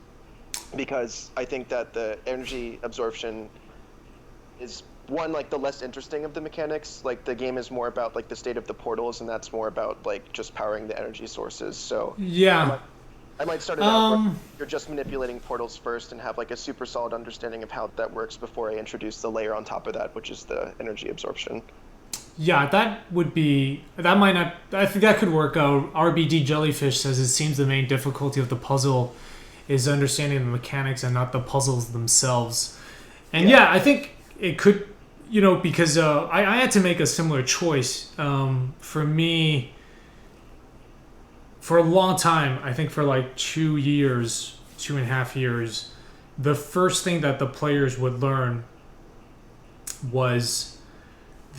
Because I think that the energy absorption is one, like the less interesting of the mechanics. Like the game is more about like the state of the portals, and that's more about like just powering the energy sources. So yeah, I might start it out where you're just manipulating portals first and have like a super solid understanding of how that works before I introduce the layer on top of that, which is the energy absorption. Yeah, that might not, I think that could work out. RBD Jellyfish says it seems the main difficulty of the puzzle is understanding the mechanics and not the puzzles themselves. And yeah, I think it could, because I had to make a similar choice. For me, for a long time, I think for like 2.5 years, the first thing that the players would learn was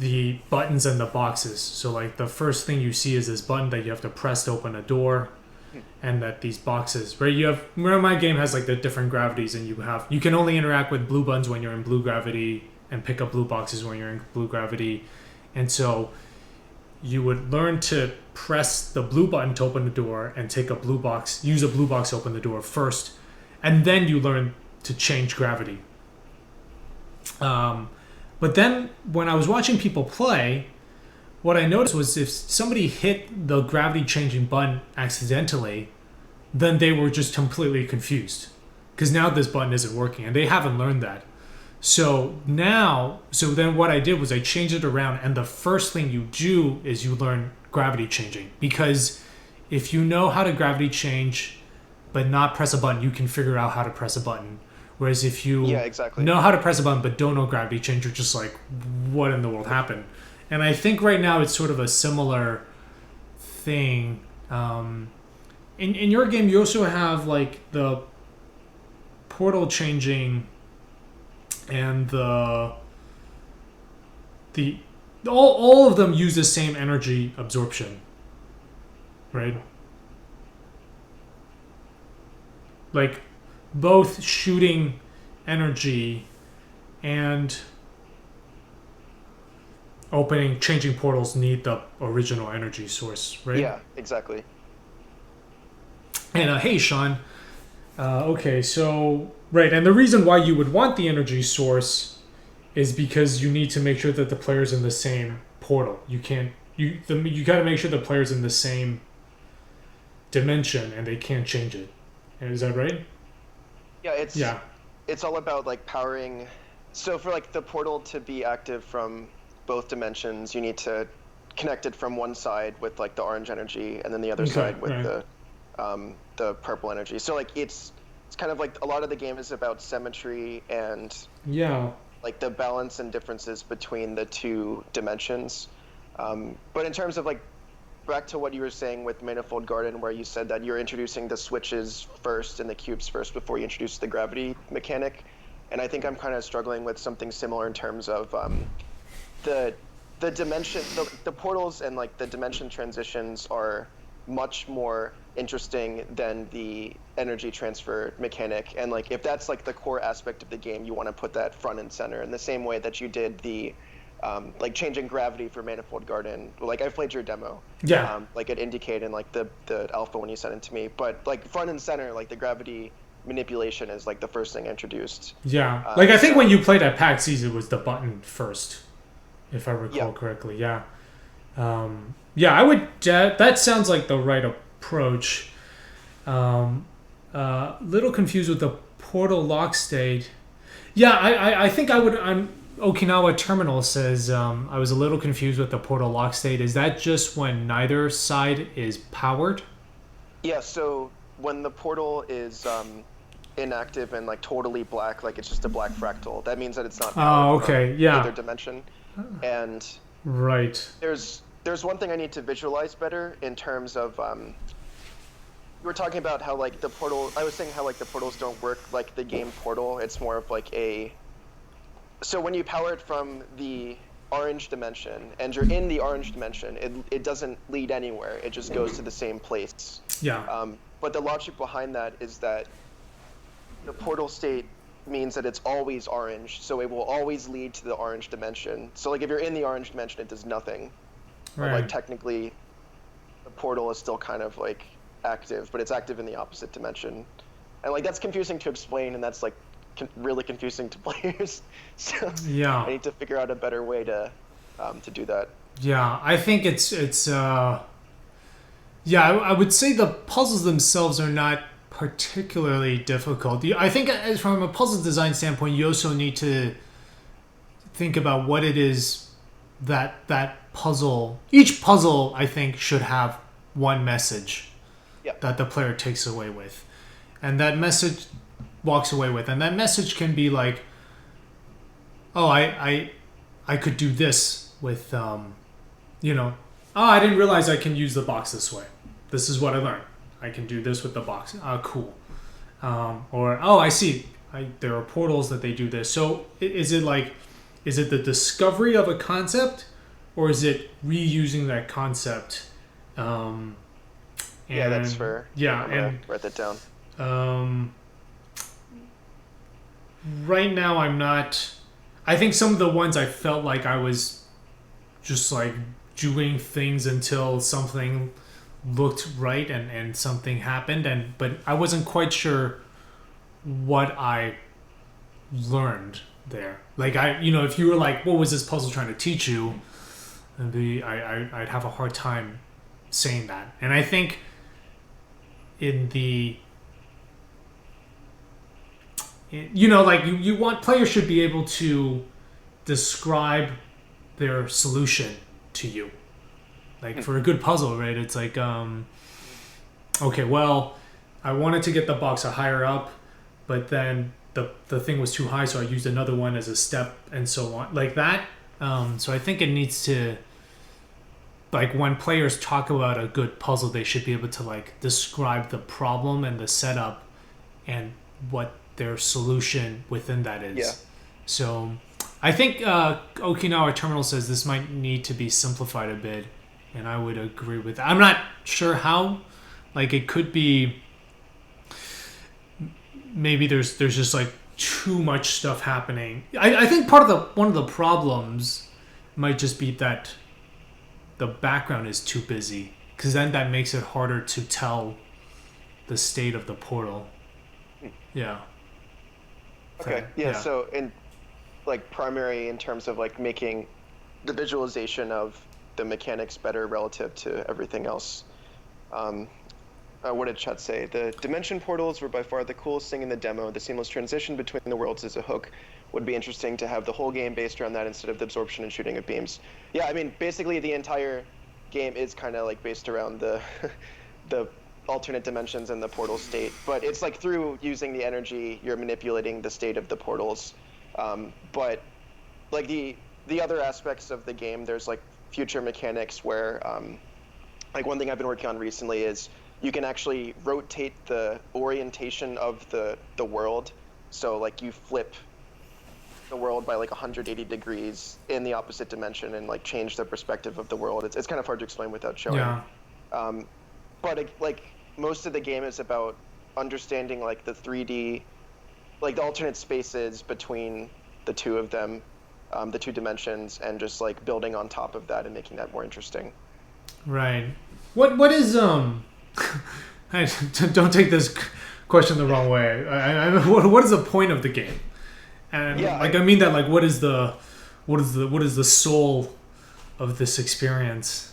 the buttons and the boxes. So like the first thing you see is this button that you have to press to open a door, and that these boxes, right? You have, remember my game has like the different gravities, and you can only interact with blue buttons when you're in blue gravity and pick up blue boxes when you're in blue gravity. And so you would learn to press the blue button to open the door and use a blue box to open the door first, and then you learn to change gravity. But then when I was watching people play, what I noticed was if somebody hit the gravity changing button accidentally, then they were just completely confused because now this button isn't working and they haven't learned that. So then what I did was I changed it around, and the first thing you do is you learn gravity changing, because if you know how to gravity change but not press a button, you can figure out how to press a button. Whereas if you know how to press a button but don't know gravity change, you're just like, what in the world happened? And I think right now it's sort of a similar thing. In your game, you also have like the portal changing and all of them use the same energy absorption, right? Like both shooting energy and changing portals need the original energy source, right? Yeah, exactly. And hey, Sean. Okay, so right, and the reason why you would want the energy source is because you need to make sure that the player's in the same portal. You got to make sure the player's in the same dimension and they can't change it. Is that right? Yeah, it's all about like powering. So for like the portal to be active from both dimensions, you need to connect it from one side with like the orange energy, and then the other side with the purple energy. So like it's kind of like a lot of the game is about symmetry and like the balance and differences between the two dimensions. But in terms of like back to what you were saying with Manifold Garden, where you said that you're introducing the switches first and the cubes first before you introduce the gravity mechanic, and I think I'm kind of struggling with something similar in terms of the dimension, the portals and like the dimension transitions are much more interesting than the energy transfer mechanic. And like if that's like the core aspect of the game, you want to put that front and center in the same way that you did the like changing gravity for Manifold Garden. Like I played your demo, like it indicated in like the alpha when you sent it to me, but like front and center, like the gravity manipulation is like the first thing introduced. Like I think when you played at PAX East, it was the button first, if I recall correctly. I would. That sounds like the right approach. Little confused with the portal lock state. I think I would. Okinawa Terminal says I was a little confused with the portal lock state. Is that just when neither side is powered? Yeah. So when the portal is inactive and like totally black, like it's just a black fractal, that means that it's not powered from either dimension. And there's one thing I need to visualize better in terms of you were talking about how like the portal, I was saying how like the portals don't work like the game portal. It's more of like so when you power it from the orange dimension and you're in the orange dimension, it doesn't lead anywhere. It just goes to the same place. But the logic behind that is that the portal state means that it's always orange, so it will always lead to the orange dimension. So like if you're in the orange dimension, it does nothing. But like technically the portal is still kind of like active, but it's active in the opposite dimension. And like that's confusing to explain, and that's like really confusing to players. So I need to figure out a better way to do that. I think it's I would say the puzzles themselves are not particularly difficult. I think from a puzzle design standpoint, you also need to think about what it is that puzzle, each puzzle I think should have one message that the player takes away with, and that message walks away with, and that message can be like, oh, I could do this with I didn't realize I can use the box this way. This is what I learned. I can do this with the box. Cool. Or, oh, I see. There are portals that they do this. So is it the discovery of a concept, or is it reusing that concept? Yeah, that's fair. Yeah, I'm gonna and write that down. right now I'm not. I think some of the ones I felt like I was just like doing things until something looked right and something happened, but I wasn't quite sure what I learned there. Like if you were like, what was this puzzle trying to teach you? I'd have a hard time saying that. And I think in the like you want players should be able to describe their solution to you. Like for a good puzzle, right? It's like okay, well, I wanted to get the box higher up, but then the thing was too high, so I used another one as a step and so on. Like that. So I think it needs to, like, when players talk about a good puzzle, they should be able to like describe the problem and the setup and what their solution within that is. Yeah. So I think Okinawa Terminal says this might need to be simplified a bit, and I would agree with that. I'm not sure how. Like, it could be maybe there's just like too much stuff happening. I think one of the problems might just be that the background is too busy, because then that makes it harder to tell the state of the portal. Yeah. Okay. Yeah. So in like primary in terms of like making the visualization of the mechanics better relative to everything else. What did Chet say? The dimension portals were by far the coolest thing in the demo. The seamless transition between the worlds is a hook. Would be interesting to have the whole game based around that instead of the absorption and shooting of beams. Yeah, I mean, basically the entire game is kind of like based around the the alternate dimensions and the portal state. But it's like through using the energy, you're manipulating the state of the portals. But like the other aspects of the game, there's like future mechanics where like one thing I've been working on recently is you can actually rotate the orientation of the world. So like you flip the world by like 180 degrees in the opposite dimension and like change the perspective of the world. It's kind of hard to explain without showing. Yeah. But like most of the game is about understanding like the 3D, like the alternate spaces between the two of them, the two dimensions, and just like building on top of that and making that more interesting. Right. What is don't take this question the wrong way. What is the point of the game? And Yeah, like I mean that like what is the soul of this experience?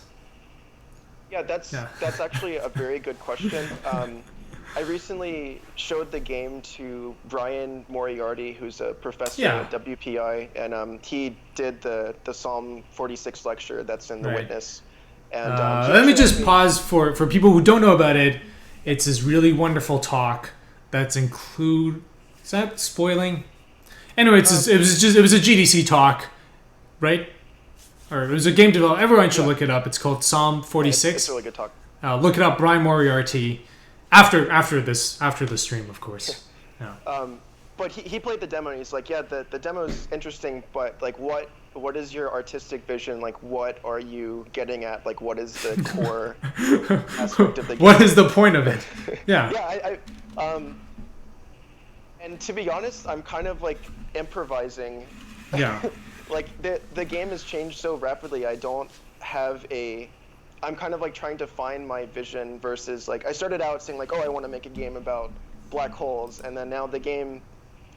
Yeah, that's actually a very good question. I recently showed the game to Brian Moriarty, who's a professor at WPI, and he did the Psalm 46 lecture that's in the Witness. And let me just pause for people who don't know about it. It's this really wonderful talk that's is that spoiling? Anyway, it was a GDC talk, right? Or it was a game development. Everyone should look it up. It's called Psalm 46. It's a really good talk. Look it up, Brian Moriarty. After the stream, of course. Yeah. But he played the demo and he's like, yeah, the demo is interesting, but like what is your artistic vision? Like what are you getting at? Like what is the core aspect of the game? What is the point of it? Yeah. Yeah, and to be honest, I'm kind of like improvising. Yeah. Like the game has changed so rapidly. I'm kind of like trying to find my vision versus like I started out saying like, oh, I want to make a game about black holes, and then now the game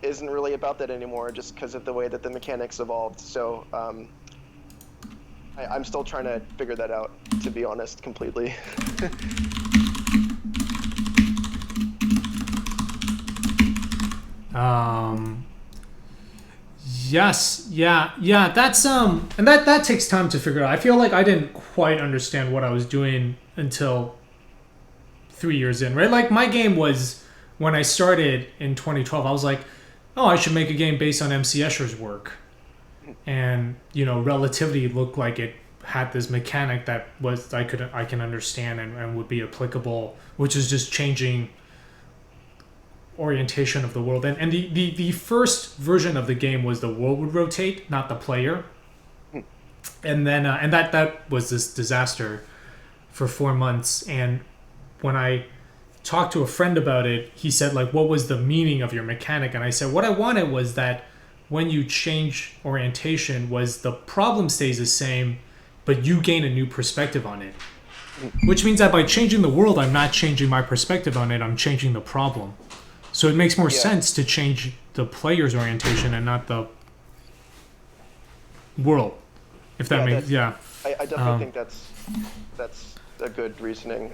isn't really about that anymore just because of the way that the mechanics evolved. So I'm still trying to figure that out, to be honest, completely. Yes, yeah. That's and that takes time to figure out. I feel like I didn't quite understand what I was doing until 3 years in, right? Like my game was when I started in 2012. I was like, oh, I should make a game based on MC Escher's work, and relativity looked like it had this mechanic that was I can understand and would be applicable, which is just changing orientation of the world. And the first version of the game was the world would rotate, not the player. and then and that was this disaster for 4 months. And when I talked to a friend about it, he said, like, what was the meaning of your mechanic? And I said, what I wanted was that when you change orientation, was the problem stays the same, but you gain a new perspective on it. Which means that by changing the world, I'm not changing my perspective on it, I'm changing the problem. So it makes more sense to change the player's orientation and not the world. If that makes I definitely think that's a good reasoning.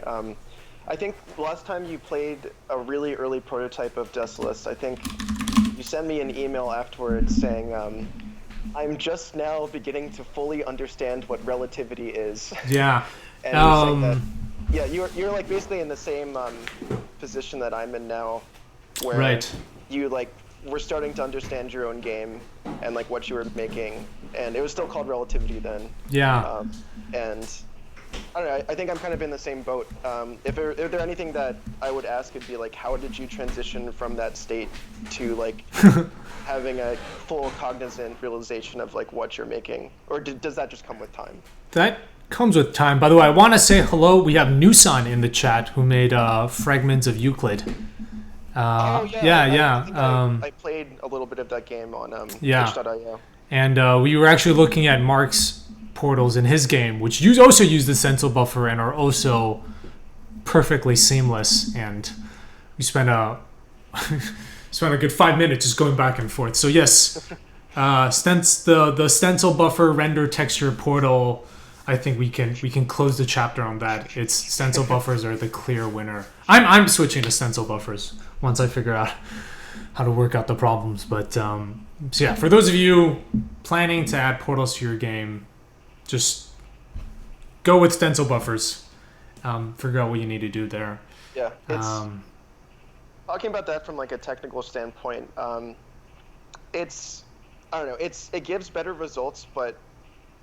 I think last time you played a really early prototype of Desolus, I think you sent me an email afterwards saying, I'm just now beginning to fully understand what relativity is. Yeah. And you're saying that, yeah, you're like basically in the same position that I'm in now, where you like were starting to understand your own game and like what you were making, and it was still called relativity then. Yeah. And I don't know. I think I'm kind of in the same boat. If there anything that I would ask, it'd be like, how did you transition from that state to like having a full cognizant realization of like what you're making, or does that just come with time? That comes with time. By the way, I want to say hello. We have Nusan in the chat who made Fragments of Euclid. I played a little bit of that game on Twitch.io. And we were actually looking at Mark's portals in his game, which also use the stencil buffer and are also perfectly seamless. And we spent a good 5 minutes just going back and forth. So yes, the stencil buffer render texture portal. I think we can close the chapter on that. It's stencil buffers are the clear winner. I'm switching to stencil buffers once I figure out how to work out the problems. But so yeah, for those of you planning to add portals to your game, just go with stencil buffers. Figure out what you need to do there. Yeah, talking about that from like a technical standpoint. It's I don't know. It gives better results, but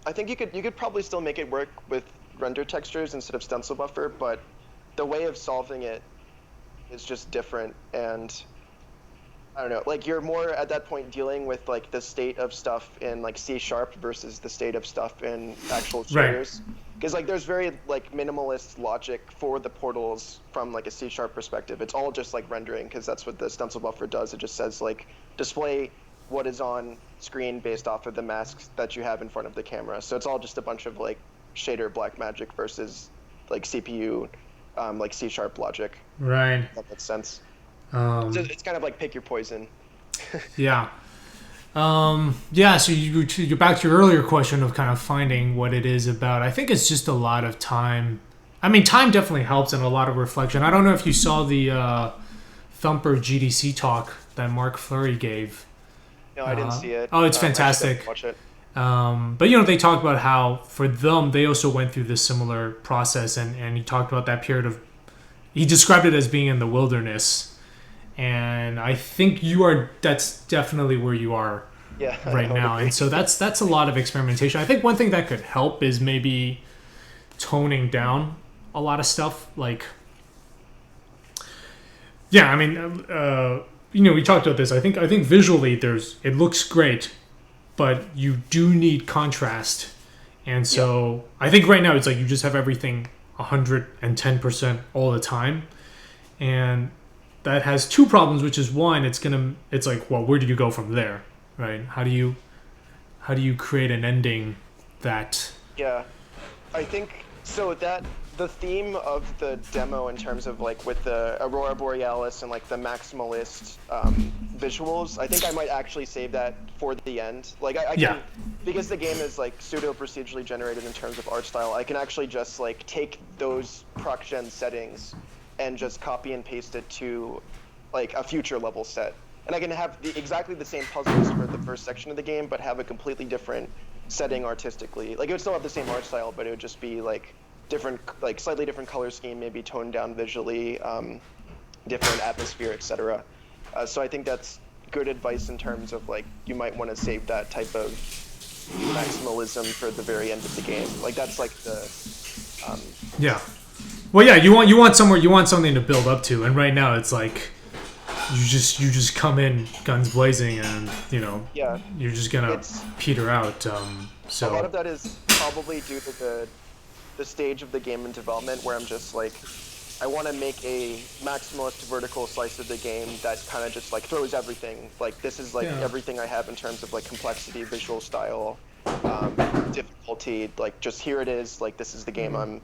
I think you could probably still make it work with render textures instead of stencil buffer, but the way of solving it is just different. And I don't know, like you're more at that point dealing with like the state of stuff in like C# versus the state of stuff in actual shaders. Because like there's very like minimalist logic for the portals from like a C# perspective. It's all just like rendering, because that's what the stencil buffer does. It just says like display what is on screen based off of the masks that you have in front of the camera. So it's all just a bunch of like shader black magic versus like CPU like C# logic. Right. If that makes sense. So it's kind of like pick your poison. Yeah. So you're back to your earlier question of kind of finding what it is about. I think it's just a lot of time. I mean, time definitely helps and a lot of reflection. I don't know if you saw the Thumper GDC talk that Mark Fleury gave. No, I didn't see it. Oh, it's fantastic. I should watch it. But they talked about how for them they also went through this similar process, and he talked about that period of. He described it as being in the wilderness, and I think that's definitely where you are right now. And so that's a lot of experimentation. I think one thing that could help is maybe toning down a lot of stuff. Like, yeah, I mean, we talked about this. I think visually it looks great, but you do need contrast. And so I think right now it's like you just have everything 110% all the time, and that has two problems, which is one, it's like, well, where do you go from there, right? How do you create an ending that I think so that the theme of the demo in terms of like with the Aurora Borealis and like the maximalist visuals, I think I might actually save that for the end. Like I can, because the game is like pseudo procedurally generated in terms of art style, I can actually just like take those proc gen settings and just copy and paste it to like a future level set. And I can have exactly the same puzzles for the first section of the game, but have a completely different setting artistically. Like it would still have the same art style, but it would just be like different, like slightly different color scheme, maybe toned down visually, different atmosphere, etc. So I think that's good advice in terms of like you might want to save that type of maximalism for the very end of the game. Like that's like the Well, yeah, you want something to build up to, and right now it's like you just come in guns blazing, and Yeah, you're just gonna it's peter out. a lot of that is probably due to the stage of the game in development where I'm just like, I want to make a maximalist vertical slice of the game that kind of just like throws everything. Like this is like everything I have in terms of like complexity, visual style, difficulty. Like just here it is. Like this is the game I'm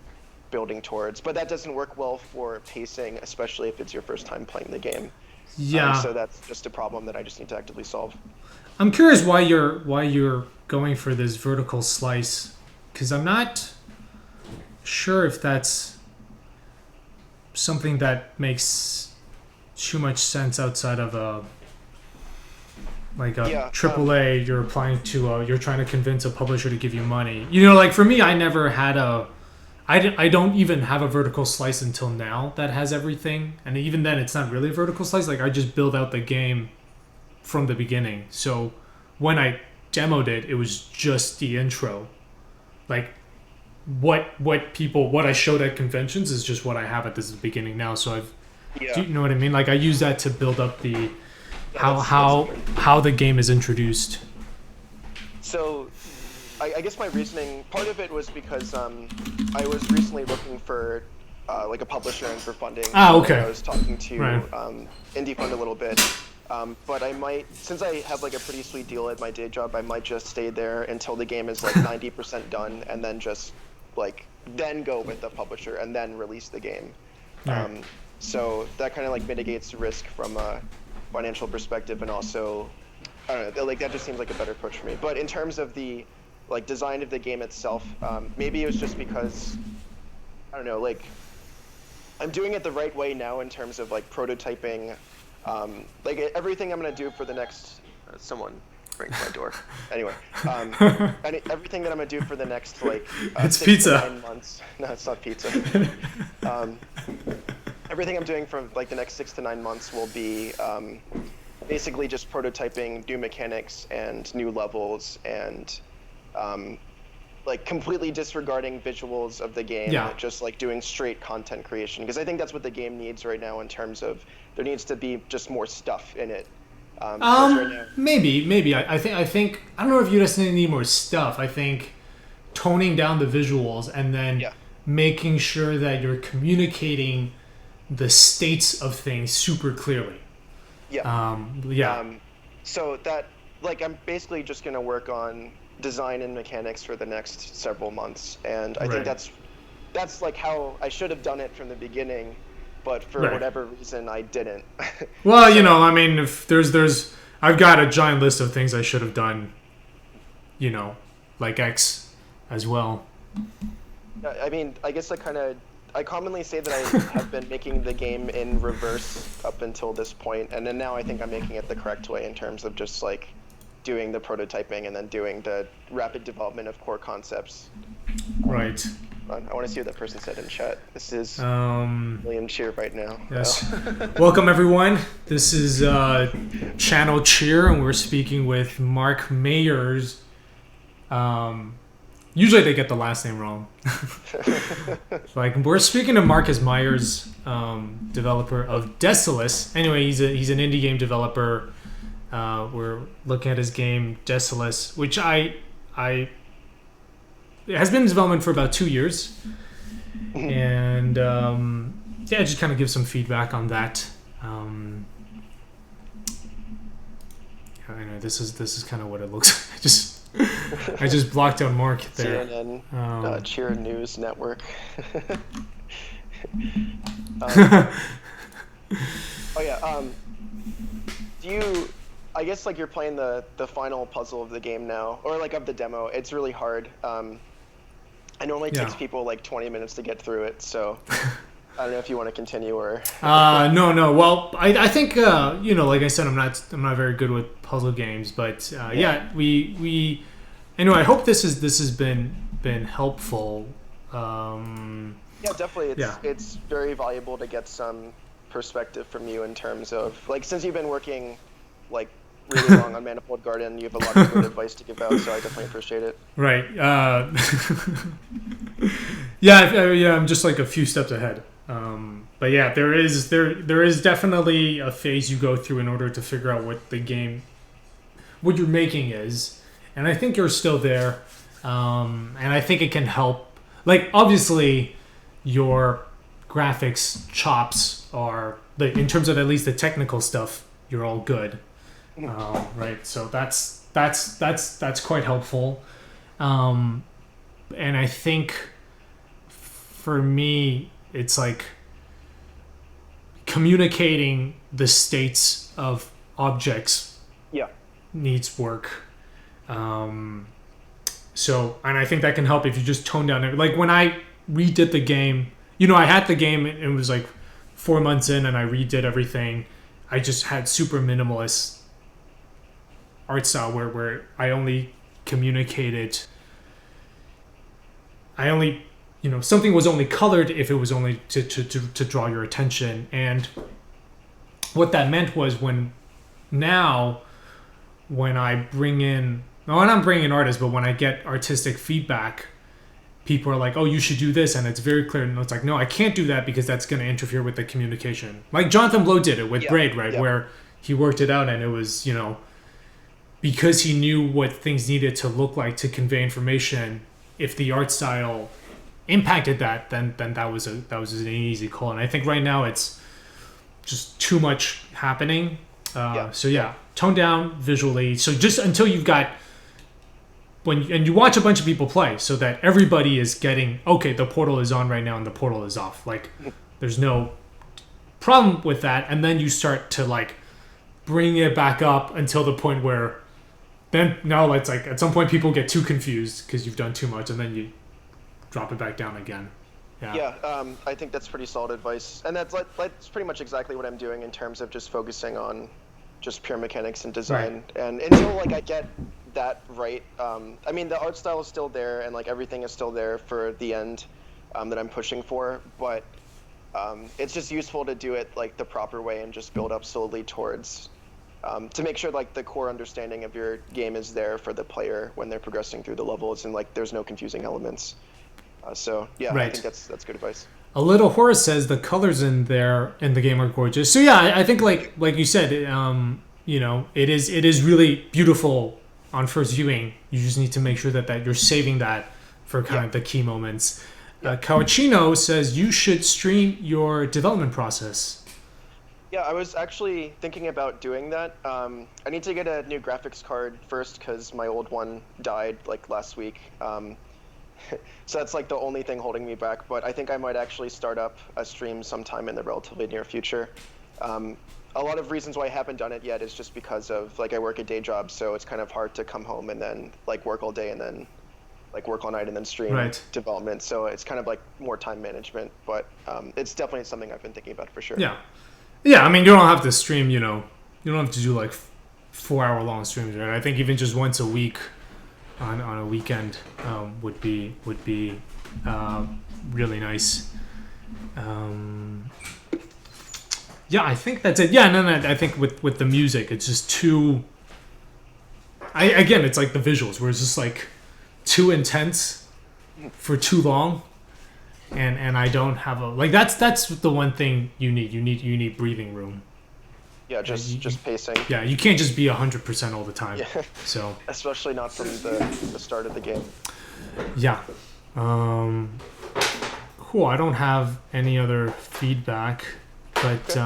building towards. But that doesn't work well for pacing, especially if it's your first time playing the game. Yeah. So that's just a problem that I just need to actively solve. I'm curious why you're going for this vertical slice, because I'm not sure if that's something that makes too much sense outside of a AAA. You're applying to you're trying to convince a publisher to give you money. Like for me, I never had I don't even have a vertical slice until now that has everything, and even then it's not really a vertical slice. Like I just build out the game from the beginning. So when I demoed it, it was just the intro. Like what I showed at conventions is just what I have at this beginning now. So do you know what I mean? Like I use that to build up the how the game is introduced. So I guess my reasoning, part of it was because I was recently looking for like a publisher and for funding. Okay. I was talking to Indie Fund a little bit. But I might, since I have like a pretty sweet deal at my day job, I might just stay there until the game is like 90% done, and then just like then go with the publisher and then release the game. Right. So that kind of like mitigates the risk from a financial perspective, and also I don't know, like that just seems like a better approach for me. But in terms of the like design of the game itself, maybe it was just because I don't know, like I'm doing it the right way now in terms of like prototyping. Like everything I'm gonna do for the next someone ring to my door. Anyway, everything that I'm gonna do for the next like it's 6 pizza. to 9 months. No, it's not pizza. Everything I'm doing for like the next 6 to 9 months will be basically just prototyping new mechanics and new levels and like completely disregarding visuals of the game, just like doing straight content creation, because I think that's what the game needs right now in terms of there needs to be just more stuff in it. Right now, maybe I think I don't know if you just need more stuff. I think toning down the visuals and then making sure that you're communicating the states of things super clearly. So that like I'm basically just gonna work on design and mechanics for the next several months, and I think that's like how I should have done it from the beginning, but for whatever reason I didn't. Well, I mean, if there's I've got a giant list of things I should have done, like X as well. I mean, I guess I commonly say that I have been making the game in reverse up until this point, and then now I think I'm making it the correct way in terms of just like doing the prototyping and then doing the rapid development of core concepts. Right. I want to see what that person said in chat. This is William Cheer right now. Yes. Welcome everyone. This is Channel Cheer, and we're speaking with Mark Mayers. Usually they get the last name wrong. Like we're speaking to Marcus Myers, developer of Desolus. Anyway, he's an indie game developer. We're looking at his game Desolus, which it has been in development for about 2 years, and just kind of give some feedback on that. I know this is kind of what it looks like. I just blocked out Mark there. CNN, Cheer News Network. Do you? I guess like you're playing the final puzzle of the game now, or like of the demo. It's really hard. It normally takes people like 20 minutes to get through it, so I don't know if you want to continue or. No. Well, I think like I said, I'm not very good with puzzle games, but we anyway. I hope this has been helpful. Definitely. It's very valuable to get some perspective from you in terms of like since you've been working like really long on Manifold Garden, you have a lot of good advice to give out, so I definitely appreciate it. Right. I'm just like a few steps ahead. But yeah, there is definitely a phase you go through in order to figure out what you're making is, and I think you're still there, and I think it can help. Like obviously, your graphics chops are in terms of at least the technical stuff, you're all good, right? So that's quite helpful, and I think for me, it's like communicating the states of objects needs work. So, and I think that can help if you just tone down. Like when I redid the game, I had the game and it was like 4 months in and I redid everything. I just had super minimalist art style where I only communicated. Something was only colored if it was only to draw your attention. And what that meant was when I bring in, and I'm bringing in artists, but when I get artistic feedback, people are like, oh, you should do this. And it's very clear. And it's like, no, I can't do that because that's going to interfere with the communication. Like Jonathan Blow did it with Braid, right? Yeah. Where he worked it out and it was, because he knew what things needed to look like to convey information. If the art style impacted that, then that was an easy call. And I think right now it's just too much happening. So yeah, tone down visually. So just until you've got and you watch a bunch of people play, so that everybody is getting, okay, the portal is on right now and the portal is off. Like there's no problem with that, and then you start to like bring it back up until the point where then now it's like at some point people get too confused because you've done too much, and then you drop it back down again. I think that's pretty solid advice, and that's pretty much exactly what I'm doing in terms of just focusing on just pure mechanics and design. Right. And until like I get that right, I mean the art style is still there and like everything is still there for the end that I'm pushing for, but it's just useful to do it like the proper way and just build up slowly towards to make sure like the core understanding of your game is there for the player when they're progressing through the levels and like there's no confusing elements. Right. I think that's good advice. A Little Horse says the colors in the game are gorgeous. So yeah, I think like you said, it is really beautiful on first viewing. You just need to make sure that you're saving that for kind of the key moments. Kawachino says you should stream your development process. Yeah, I was actually thinking about doing that. I need to get a new graphics card first because my old one died like last week. So that's like the only thing holding me back, but I think I might actually start up a stream sometime in the relatively near future. A lot of reasons why I haven't done it yet is just because of like I work a day job, so it's kind of hard to come home and then like work all day and then like work all night and then stream development. So it's kind of like more time management, but it's definitely something I've been thinking about for sure. Yeah. I mean, you don't have to stream. You don't have to do like 4-hour long streams, right? I think even just once a week. On a weekend would be really nice. I think that's it. I think with the music, it's just too. It's like the visuals, where it's just like too intense for too long, and I don't have that's the one thing you need. You need breathing room. Yeah, just pacing. Yeah, you can't just be 100% all the time. Yeah. So especially not from the start of the game. Yeah. Cool. I don't have any other feedback, but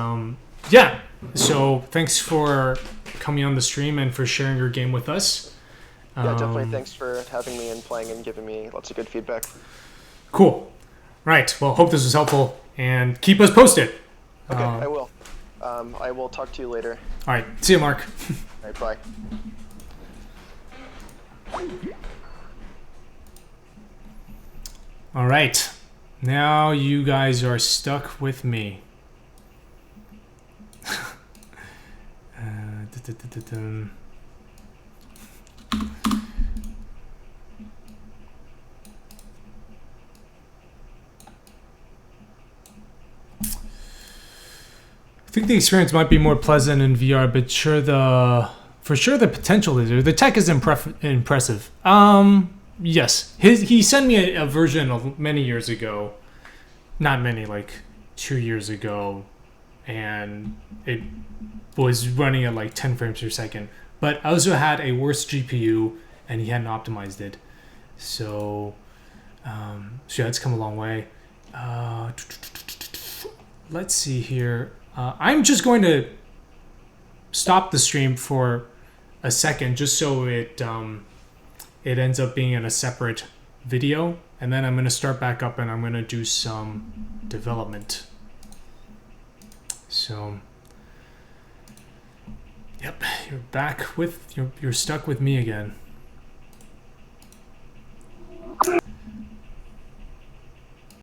So thanks for coming on the stream and for sharing your game with us. Yeah, definitely. Thanks for having me and playing and giving me lots of good feedback. Cool. Right. Well, hope this was helpful and keep us posted. Okay, I will. I will talk to you later. All right. See you, Mark. All right, bye. All right. Now you guys are stuck with me. I think the experience might be more pleasant in VR, but for sure the potential is there. The tech is impressive. Yes, he sent me a version of many years ago, not many, like 2 years ago, and it was running at like 10 frames per second. But I also had a worse GPU, and he hadn't optimized it. So, yeah, it's come a long way. Let's see here. I'm just going to stop the stream for a second, just so it ends up being in a separate video, and then I'm going to start back up and I'm going to do some development. So, yep, you're back with you're stuck with me again.